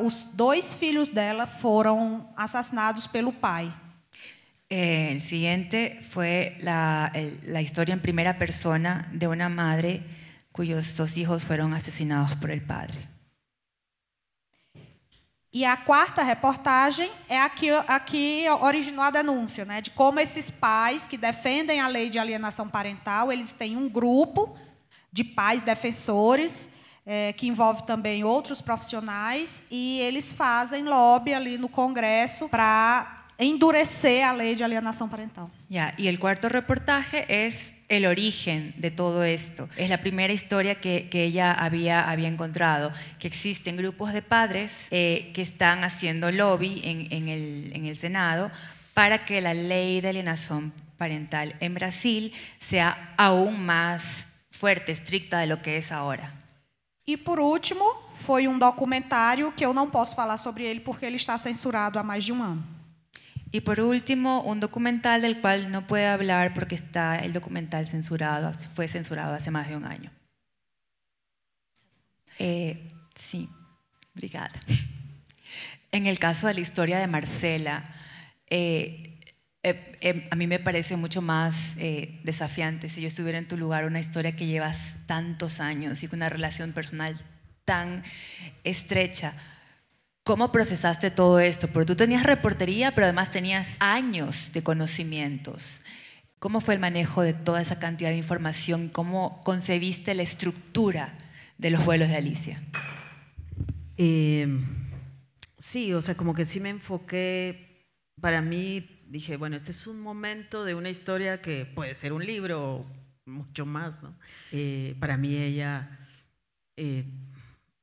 os 2 filhos dela foram assassinados pelo pai. El siguiente fue la historia en primera persona de una madre cuyos 2 hijos fueron asesinados por el padre. E a quarta reportagem é a que originou a denúncia, né, de como esses pais que defendem a lei de alienação parental, eles têm um grupo de pais defensores, que envolve também outros profissionais, e eles fazem lobby ali no Congresso para endurecer a lei de alienação parental. Y el cuarto reportaje es el origen de todo esto. Es la primera historia que ella había encontrado, que existen grupos de padres que están haciendo lobby en el Senado para que la ley de alienación parental en Brasil sea aún más fuerte, estricta de lo que es ahora. E, por último, foi documentário que eu não posso falar sobre ele porque ele está censurado há mais de ano. Y por último, un documental del cual no puede hablar porque está el documental censurado, fue censurado hace más de un año. Sí, obrigada. En el caso de la historia de Marcela, a mí me parece mucho más desafiante si yo estuviera en tu lugar, una historia que llevas tantos años y con una relación personal tan estrecha. ¿Cómo procesaste todo esto? Porque tú tenías reportería, pero además tenías años de conocimientos. ¿Cómo fue el manejo de toda esa cantidad de información? ¿Cómo concebiste la estructura de los vuelos de Alicia? Sí, o sea, como que sí me enfoqué, para mí dije, bueno, este es un momento de una historia que puede ser un libro o mucho más, ¿no? Para mí ella,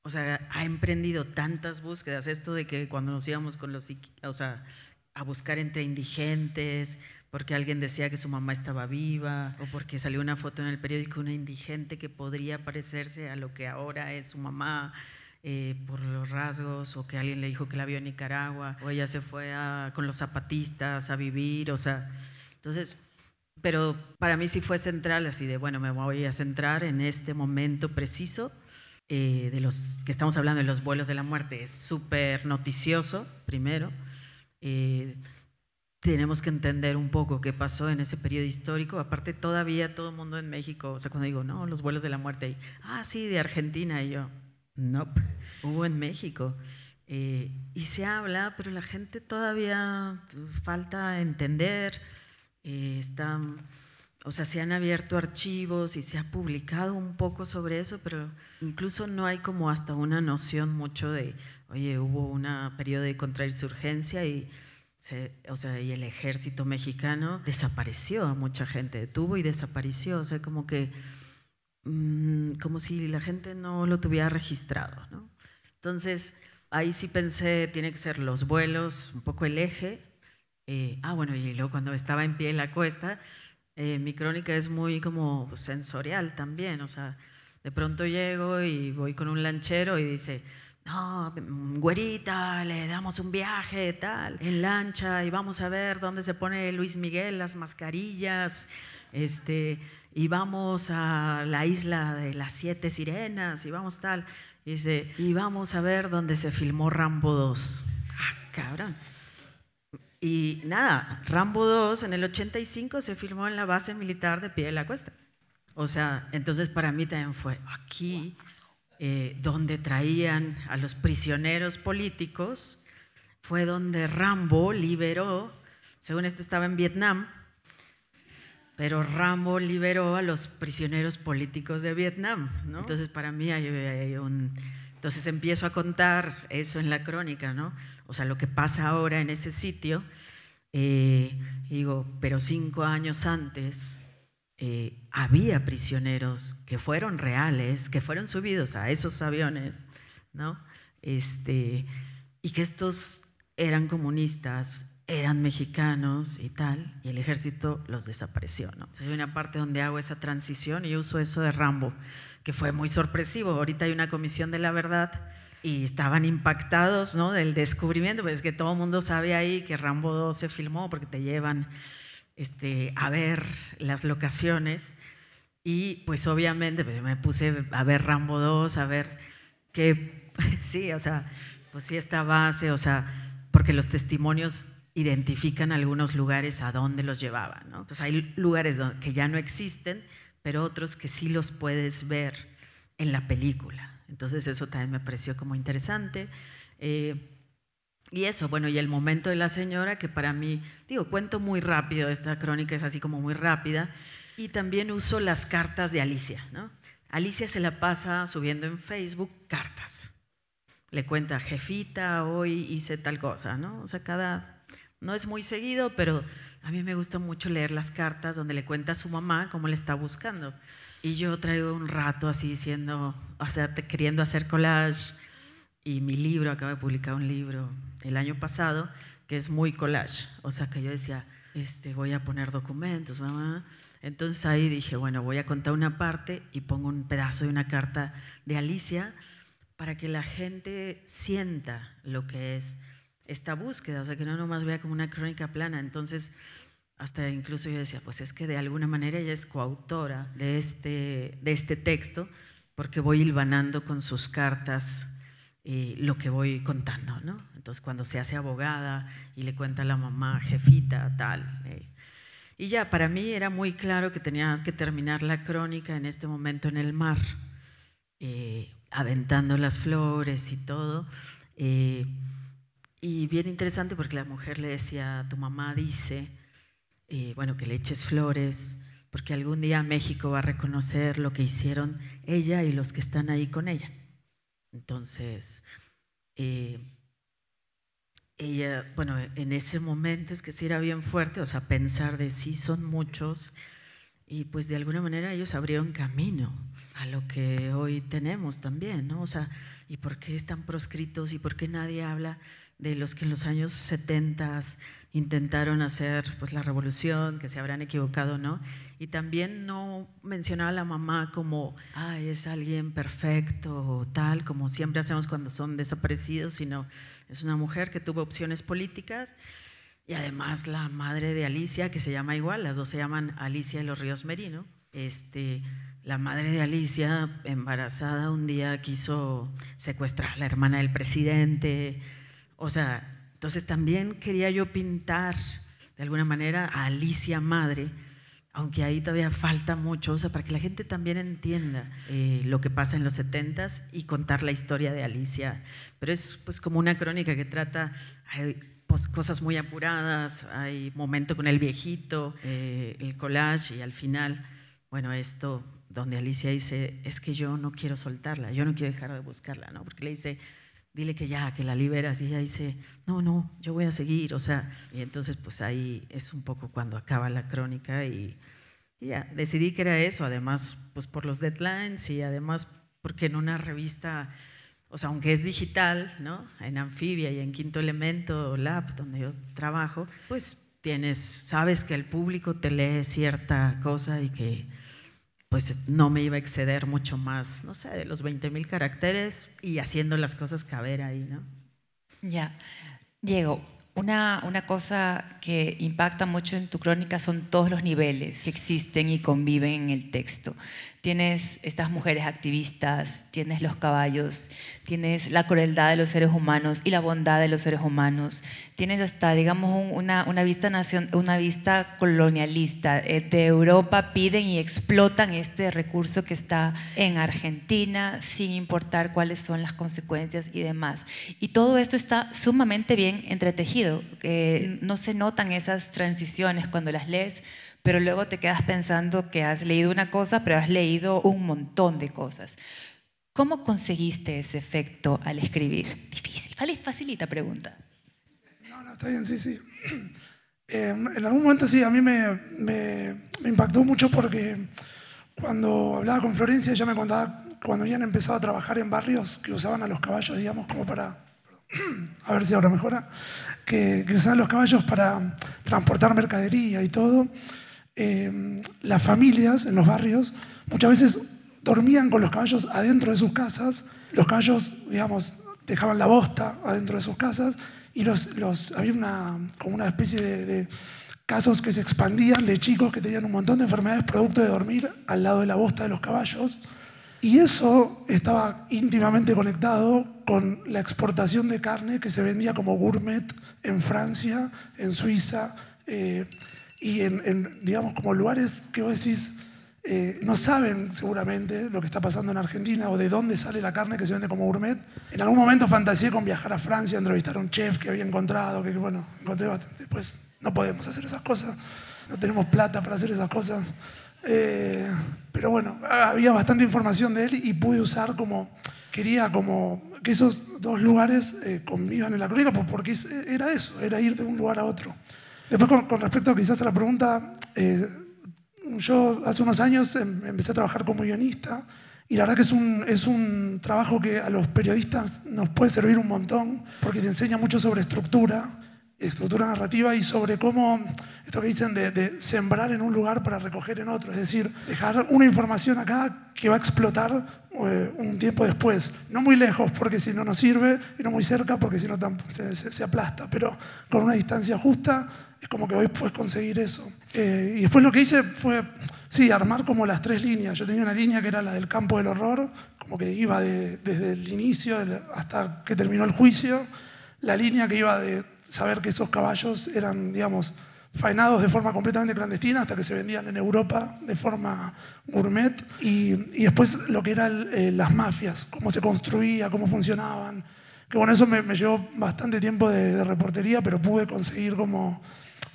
o sea, ha emprendido tantas búsquedas, esto de que cuando nos íbamos con los, o sea, a buscar entre indigentes, porque alguien decía que su mamá estaba viva, o porque salió una foto en el periódico de una indigente que podría parecerse a lo que ahora es su mamá, por los rasgos, o que alguien le dijo que la vio en Nicaragua, o ella se fue con los zapatistas a vivir, o sea, entonces, pero para mí sí fue central, así de, bueno, me voy a centrar en este momento preciso, de los que estamos hablando de los vuelos de la muerte. Es súper noticioso, primero, tenemos que entender un poco qué pasó en ese periodo histórico. Aparte, todavía todo el mundo en México, o sea, cuando digo, no, los vuelos de la muerte, sí, de Argentina, y yo, no, hubo en México. Y se habla, pero la gente todavía falta entender. O sea, se han abierto archivos y se ha publicado un poco sobre eso, pero incluso no hay como hasta una noción mucho de, oye, hubo un periodo de contrainsurgencia y y el ejército mexicano desapareció a mucha gente, detuvo y desapareció, o sea, como que como si la gente no lo tuviera registrado, ¿no? Entonces, ahí sí pensé, tiene que ser los vuelos, un poco el eje. Bueno, y luego cuando estaba en pie en la cuesta, mi crónica es muy como sensorial también, o sea, de pronto llego y voy con un lanchero y dice, no, güerita, le damos un viaje tal, en lancha y vamos a ver dónde se pone Luis Miguel las mascarillas, y vamos a la isla de las 7 sirenas y vamos tal, y dice, y vamos a ver dónde se filmó Rambo 2. Cabrón. Y nada, Rambo 2 en el 85 se filmó en la base militar de Pie de la Cuesta. O sea, entonces para mí también fue aquí donde traían a los prisioneros políticos, fue donde Rambo liberó, según esto estaba en Vietnam, pero Rambo liberó a los prisioneros políticos de Vietnam, ¿no? Entonces para mí hay entonces empiezo a contar eso en la crónica, ¿no? O sea, lo que pasa ahora en ese sitio, digo, pero 5 años antes había prisioneros que fueron reales, que fueron subidos a esos aviones, ¿no? Y que estos eran comunistas, eran mexicanos y tal, y el ejército los desapareció, ¿no? Entonces hay una parte donde hago esa transición y yo uso eso de Rambo, que fue muy sorpresivo. Ahorita hay una comisión de la verdad y estaban impactados, ¿no?, del descubrimiento, pues es que todo el mundo sabe ahí que Rambo 2 se filmó porque te llevan a ver las locaciones y pues obviamente pues, me puse a ver Rambo 2, a ver qué, sí, o sea, pues sí esta base, o sea, porque los testimonios identifican algunos lugares a dónde los llevaban, ¿no? Entonces hay lugares que ya no existen, pero otros que sí los puedes ver en la película. Entonces eso también me pareció como interesante. Y eso, bueno, y el momento de la señora, que para mí, digo, cuento muy rápido, esta crónica es así como muy rápida, y también uso las cartas de Alicia, ¿no? Alicia se la pasa subiendo en Facebook cartas. Le cuenta, jefita, hoy hice tal cosa, ¿no? O sea, no es muy seguido, pero a mí me gusta mucho leer las cartas donde le cuenta a su mamá cómo le está buscando. Y yo traigo un rato así diciendo, o sea, queriendo hacer collage. Y mi libro, acabo de publicar un libro el año pasado, que es muy collage. O sea, que yo decía, voy a poner documentos, mamá. Entonces ahí dije, bueno, voy a contar una parte y pongo un pedazo de una carta de Alicia para que la gente sienta lo que es esta búsqueda, o sea, que no nomás vea como una crónica plana. Entonces, hasta incluso yo decía, pues es que de alguna manera ella es coautora de este texto, porque voy hilvanando con sus cartas lo que voy contando, ¿no? Entonces, cuando se hace abogada y le cuenta a la mamá, jefita, tal. Y ya, para mí era muy claro que tenía que terminar la crónica en este momento en el mar, aventando las flores y todo. Y bien interesante porque la mujer le decía, tu mamá dice, bueno, que le eches flores, porque algún día México va a reconocer lo que hicieron ella y los que están ahí con ella. Entonces, ella, bueno, en ese momento es que sí era bien fuerte, o sea, pensar de sí son muchos, y pues de alguna manera ellos abrieron camino a lo que hoy tenemos también, ¿no? O sea, ¿y por qué están proscritos y por qué nadie habla de los que en los años 70 intentaron hacer pues la revolución, que se habrán equivocado, ¿no? Y también no mencionaba a la mamá como, es alguien perfecto o tal, como siempre hacemos cuando son desaparecidos, sino es una mujer que tuvo opciones políticas y además la madre de Alicia, que se llama igual, las dos se llaman Alicia de los Ríos Merino. La madre de Alicia, embarazada, un día quiso secuestrar a la hermana del presidente. O sea, entonces también quería yo pintar de alguna manera a Alicia madre, aunque ahí todavía falta mucho, o sea, para que la gente también entienda lo que pasa en los 70s y contar la historia de Alicia. Pero es pues como una crónica que trata, hay pues, cosas muy apuradas, hay momento con el viejito, el collage y al final, bueno, esto donde Alicia dice, es que yo no quiero soltarla, yo no quiero dejar de buscarla, ¿no? Porque le dice, dile que ya, que la liberas, y ella dice, no, yo voy a seguir, o sea, y entonces pues ahí es un poco cuando acaba la crónica y ya, decidí que era eso, además pues por los deadlines y además porque en una revista, o sea, aunque es digital, ¿no? En Anfibia y en Quinto Elemento Lab, donde yo trabajo, pues sabes que el público te lee cierta cosa y que pues no me iba a exceder mucho más, no sé, de los 20,000 caracteres y haciendo las cosas caber ahí, ¿no? Ya. Diego, una cosa que impacta mucho en tu crónica son todos los niveles que existen y conviven en el texto. Tienes estas mujeres activistas, tienes los caballos, tienes la crueldad de los seres humanos y la bondad de los seres humanos. Tienes hasta, digamos, una vista colonialista. De Europa piden y explotan este recurso que está en Argentina sin importar cuáles son las consecuencias y demás. Y todo esto está sumamente bien entretejido. No se notan esas transiciones cuando las lees, pero luego te quedas pensando que has leído una cosa, pero has leído un montón de cosas. ¿Cómo conseguiste ese efecto al escribir? Difícil, facilita pregunta. No, está bien, sí. En algún momento sí, a mí me impactó mucho porque cuando hablaba con Florencia, ella me contaba cuando habían empezado a trabajar en barrios que usaban a los caballos, digamos, como para... a ver si ahora mejora, que usaban los caballos para transportar mercadería y todo. Las familias en los barrios muchas veces dormían con los caballos adentro de sus casas. Los caballos, digamos, dejaban la bosta adentro de sus casas y había como una especie de casos que se expandían de chicos que tenían un montón de enfermedades producto de dormir al lado de la bosta de los caballos. Y eso estaba íntimamente conectado con la exportación de carne que se vendía como gourmet en Francia, en Suiza, y digamos, como lugares que vos decís, no saben seguramente lo que está pasando en Argentina o de dónde sale la carne que se vende como gourmet. En algún momento fantaseé con viajar a Francia, entrevistar a un chef que había encontrado, que bueno, encontré bastante. Después no podemos hacer esas cosas, no tenemos plata para hacer esas cosas. Pero bueno, había bastante información de él y pude usar quería que esos dos lugares convivan en la crónica, porque era eso, era ir de un lugar a otro. Después, con respecto quizás a la pregunta, yo hace unos años empecé a trabajar como guionista y la verdad que es un trabajo que a los periodistas nos puede servir un montón porque te enseña mucho sobre estructura estructura narrativa y sobre cómo, esto que dicen de sembrar en un lugar para recoger en otro, es decir, dejar una información acá que va a explotar un tiempo después, no muy lejos porque si no nos sirve y no muy cerca porque si no se aplasta, pero con una distancia justa es como que hoy puedes conseguir eso. Y después lo que hice fue, sí, armar como las 3 líneas. Yo tenía una línea que era la del campo del horror, como que iba desde el inicio hasta que terminó el juicio, la línea que iba de saber que esos caballos eran, digamos, faenados de forma completamente clandestina hasta que se vendían en Europa de forma gourmet, y después lo que eran las mafias, cómo se construía, cómo funcionaban, que bueno, eso me llevó bastante tiempo de reportería, pero pude conseguir como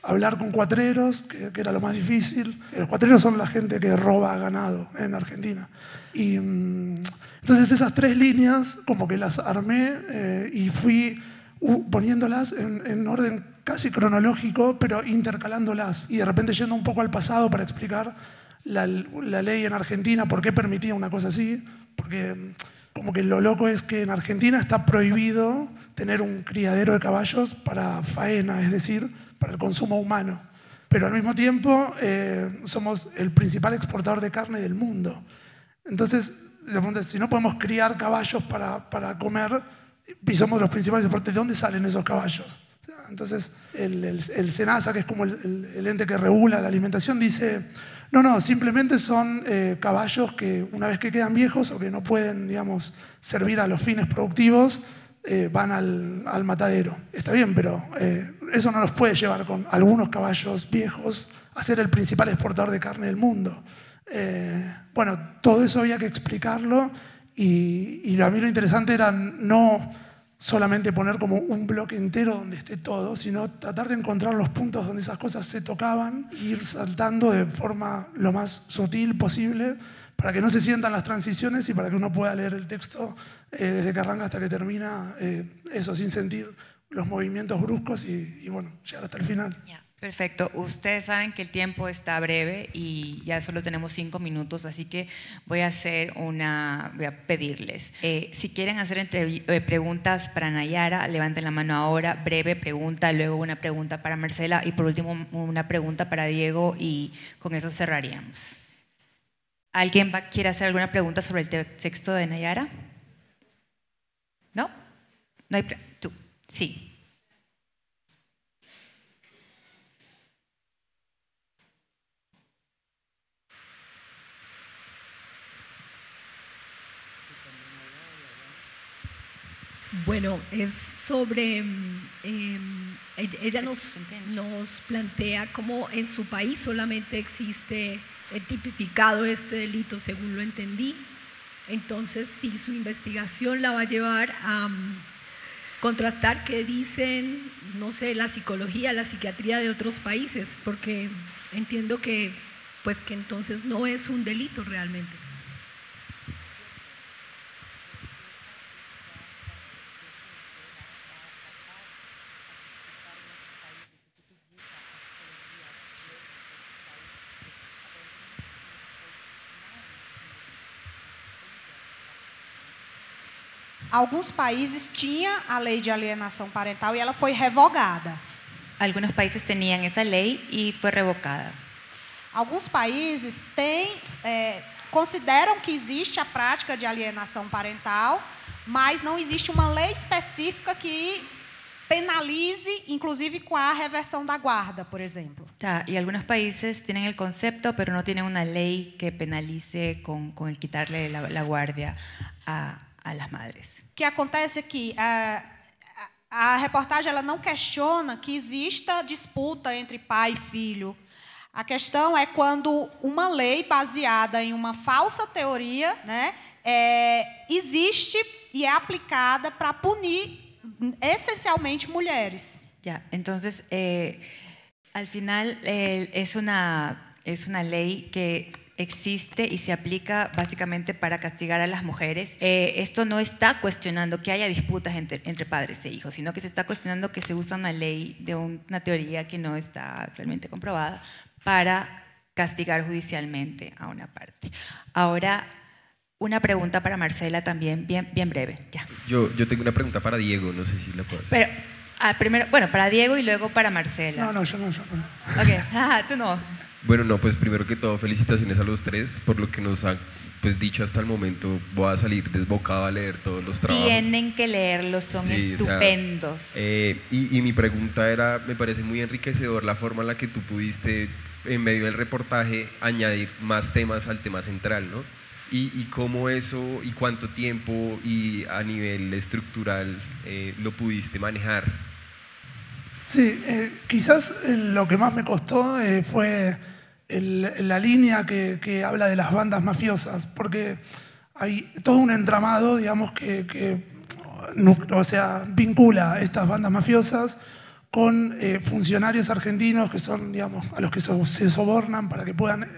hablar con cuatreros, que era lo más difícil. Los cuatreros son la gente que roba ganado en Argentina. Y entonces esas 3 líneas como que las armé y fui poniéndolas en orden casi cronológico, pero intercalándolas y de repente yendo un poco al pasado para explicar la ley en Argentina, por qué permitía una cosa así, porque como que lo loco es que en Argentina está prohibido tener un criadero de caballos para faena, es decir, para el consumo humano, pero al mismo tiempo somos el principal exportador de carne del mundo. Entonces, si no podemos criar caballos para comer, y somos los principales exportadores, ¿de dónde salen esos caballos? O sea, entonces, el SENASA, que es como el ente que regula la alimentación, dice, no, simplemente son caballos que una vez que quedan viejos o que no pueden, digamos, servir a los fines productivos, van al matadero. Está bien, pero eso no nos puede llevar con algunos caballos viejos a ser el principal exportador de carne del mundo. Bueno, todo eso había que explicarlo. Y a mí lo interesante era no solamente poner como un bloque entero donde esté todo, sino tratar de encontrar los puntos donde esas cosas se tocaban e ir saltando de forma lo más sutil posible para que no se sientan las transiciones y para que uno pueda leer el texto desde que arranca hasta que termina, eso, sin sentir los movimientos bruscos y bueno, llegar hasta el final. Yeah. Perfecto. Ustedes saben que el tiempo está breve y ya solo tenemos 5 minutos, así que voy a pedirles. Si quieren hacer preguntas para Nayara, levanten la mano ahora. Breve pregunta, luego una pregunta para Marcela y por último una pregunta para Diego y con eso cerraríamos. ¿Alguien quiere hacer alguna pregunta sobre el texto de Nayara? ¿No? No hay tú. Sí. Bueno, es sobre, ella nos plantea cómo en su país solamente existe tipificado este delito, según lo entendí. Entonces, si su investigación la va a llevar a contrastar qué dicen, no sé, la psicología, la psiquiatría de otros países, porque entiendo que, pues, que entonces no es un delito realmente. Alguns países tinham a lei de alienação parental e ela foi revogada. Algunos países tenían esa ley y fue revocada. Alguns países consideram que existe a prática de alienação parental, mas não existe uma lei específica que penalize, inclusive com a reversão da guarda, por exemplo. Y algunos países tienen el concepto, pero no tienen una ley que penalice con el quitarle la guardia a las madres. O que acontece aqui, a reportagem ela não questiona que exista disputa entre pai e filho. A questão é quando uma lei baseada em uma falsa teoria, né, existe e é aplicada para punir esencialmente mulheres. Ya, entonces, al final es una ley que existe y se aplica básicamente para castigar a las mujeres. Esto no está cuestionando que haya disputas entre padres e hijos, sino que se está cuestionando que se usa una ley de una teoría que no está realmente comprobada para castigar judicialmente a una parte. Ahora, una pregunta para Marcela también, bien breve. Ya. Yo tengo una pregunta para Diego, no sé si la puedo hacer. Pero Primero, bueno, para Diego y luego para Marcela. No, yo no. Ok, tú no. Bueno, no, pues primero que todo, felicitaciones a los tres por lo que nos han pues dicho hasta el momento. Voy a salir desbocado a leer todos los trabajos. Tienen que leerlos, son Sí, estupendos. O sea, y mi pregunta era, me parece muy enriquecedor la forma en la que tú pudiste, en medio del reportaje, añadir más temas al tema central, ¿no? Y cómo eso, y cuánto tiempo, y a nivel estructural lo pudiste manejar. Sí, quizás lo que más me costó fue la línea que habla de las bandas mafiosas, porque hay todo un entramado, digamos, o sea, vincula estas bandas mafiosas con funcionarios argentinos que son, digamos, a los que se sobornan para que puedan,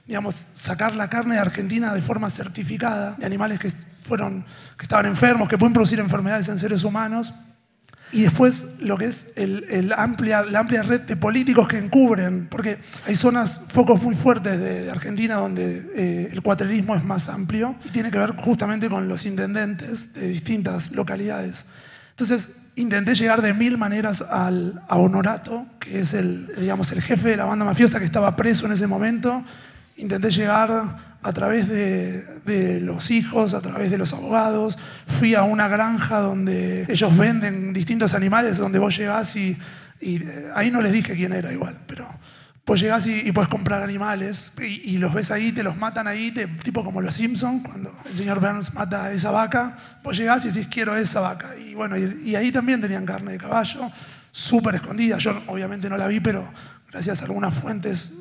digamos, sacar la carne de Argentina de forma certificada, de animales que estaban enfermos, que pueden producir enfermedades en seres humanos. Y después lo que es la amplia red de políticos que encubren, porque hay focos muy fuertes de Argentina donde el cuatrerismo es más amplio y tiene que ver justamente con los intendentes de distintas localidades. Entonces intenté llegar de 1000 maneras a Honorato, que es digamos, el jefe de la banda mafiosa que estaba preso en ese momento. Intenté llegar a través de los hijos, a través de los abogados. Fui a una granja donde ellos venden distintos animales, donde vos llegás y ahí no les dije quién era igual, pero vos llegás y podés comprar animales y los ves ahí, te los matan ahí, tipo como los Simpsons, cuando el señor Burns mata a esa vaca, vos llegás y decís quiero esa vaca. Y bueno, y ahí también tenían carne de caballo, súper escondida. Yo obviamente no la vi, pero gracias a algunas fuentes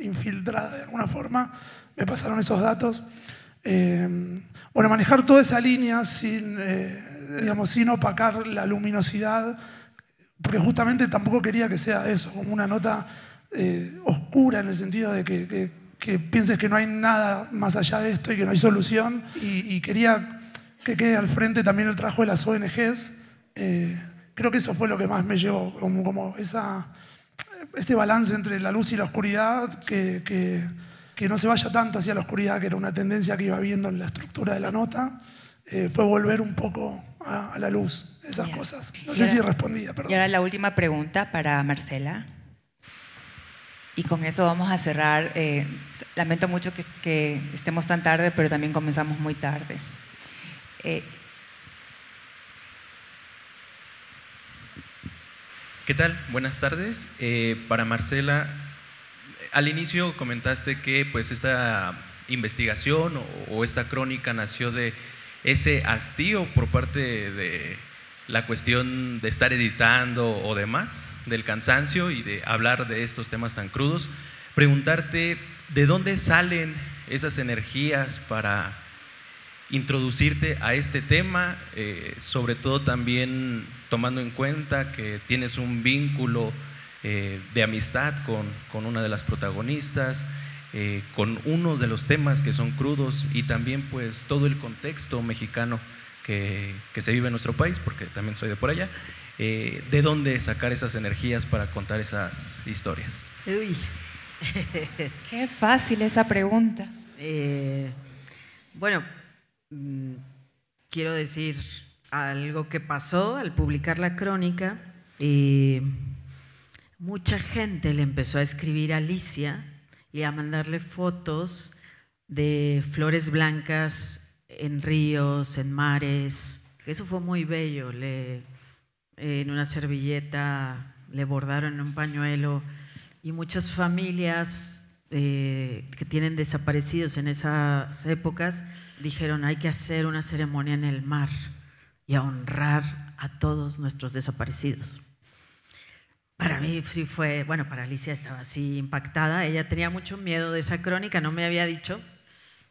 infiltradas de alguna forma, me pasaron esos datos. Bueno, manejar toda esa línea sin opacar la luminosidad, porque justamente tampoco quería que sea eso, como una nota oscura en el sentido de que pienses que no hay nada más allá de esto y que no hay solución. Y quería que quede al frente también el trabajo de las ONGs. Creo que eso fue lo que más me llevó, como ese balance entre la luz y la oscuridad, que no se vaya tanto hacia la oscuridad, que era una tendencia que iba viendo en la estructura de la nota, fue volver un poco a la luz, esas cosas. No sé si respondía, perdón. Y ahora la última pregunta para Marcela. Y con eso vamos a cerrar. Lamento mucho que estemos tan tarde, pero también comenzamos muy tarde. ¿Qué tal? Buenas tardes. Para Marcela, al inicio comentaste que pues esta investigación o esta crónica nació de ese hastío por parte de la cuestión de estar editando o demás, del cansancio y de hablar de estos temas tan crudos. Preguntarte de dónde salen esas energías para introducirte a este tema, sobre todo también tomando en cuenta que tienes un vínculo de amistad con una de las protagonistas, con uno de los temas que son crudos y también pues todo el contexto mexicano que se vive en nuestro país, porque también soy de por allá. ¿De dónde sacar esas energías para contar esas historias? Uy. Qué fácil esa pregunta. Bueno, quiero decir algo que pasó al publicar la crónica. Mucha gente le empezó a escribir a Alicia y a mandarle fotos de flores blancas en ríos, en mares. Eso fue muy bello. En una servilleta le bordaron en un pañuelo, y muchas familias que tienen desaparecidos en esas épocas dijeron hay que hacer una ceremonia en el mar y a honrar a todos nuestros desaparecidos. Para mí sí fue, bueno, para Alicia estaba así impactada. Ella tenía mucho miedo de esa crónica, no me había dicho,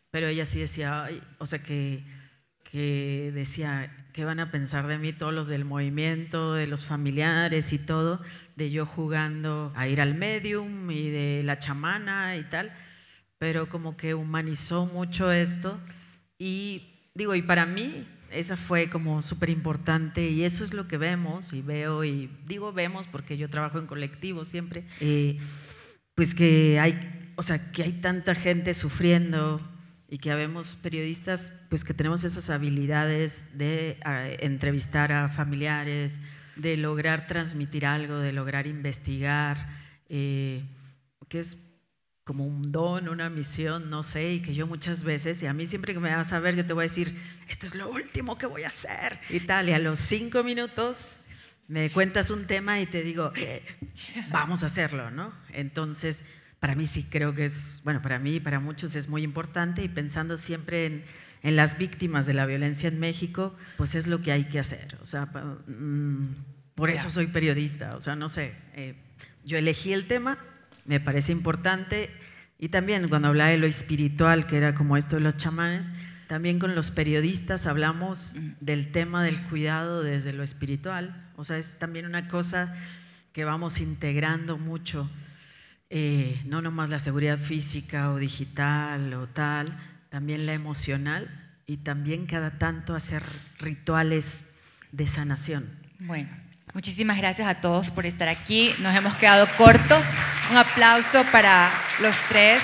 pero ella sí decía, ay, o sea que decía, ¿qué van a pensar de mí todos los del movimiento, de los familiares y todo? De yo jugando a ir al medium y de la chamana y tal, pero como que humanizó mucho esto. Y digo, y para mí esa fue como súper importante, y eso es lo que vemos y veo, y digo vemos porque yo trabajo en colectivo siempre, pues que hay, o sea, que hay tanta gente sufriendo y que habemos periodistas pues que tenemos esas habilidades de entrevistar a familiares, de lograr transmitir algo, de lograr investigar, que es como un don, una misión, no sé, y que yo muchas veces, y a mí siempre que me vas a ver, yo te voy a decir, esto es lo último que voy a hacer, y tal, y a los 5 minutos me cuentas un tema y te digo, vamos a hacerlo, ¿no? Entonces, para mí sí creo que es, bueno, para mí y para muchos es muy importante, y pensando siempre en las víctimas de la violencia en México, pues es lo que hay que hacer. O sea, por eso soy periodista. O sea, no sé, yo elegí el tema, me parece importante, y también cuando hablaba de lo espiritual, que era como esto de los chamanes, también con los periodistas hablamos del tema del cuidado desde lo espiritual. O sea, es también una cosa que vamos integrando mucho, no nomás la seguridad física o digital o tal, también la emocional, y también cada tanto hacer rituales de sanación. Bueno, muchísimas gracias a todos por estar aquí. Nos hemos quedado cortos. Un aplauso para los tres.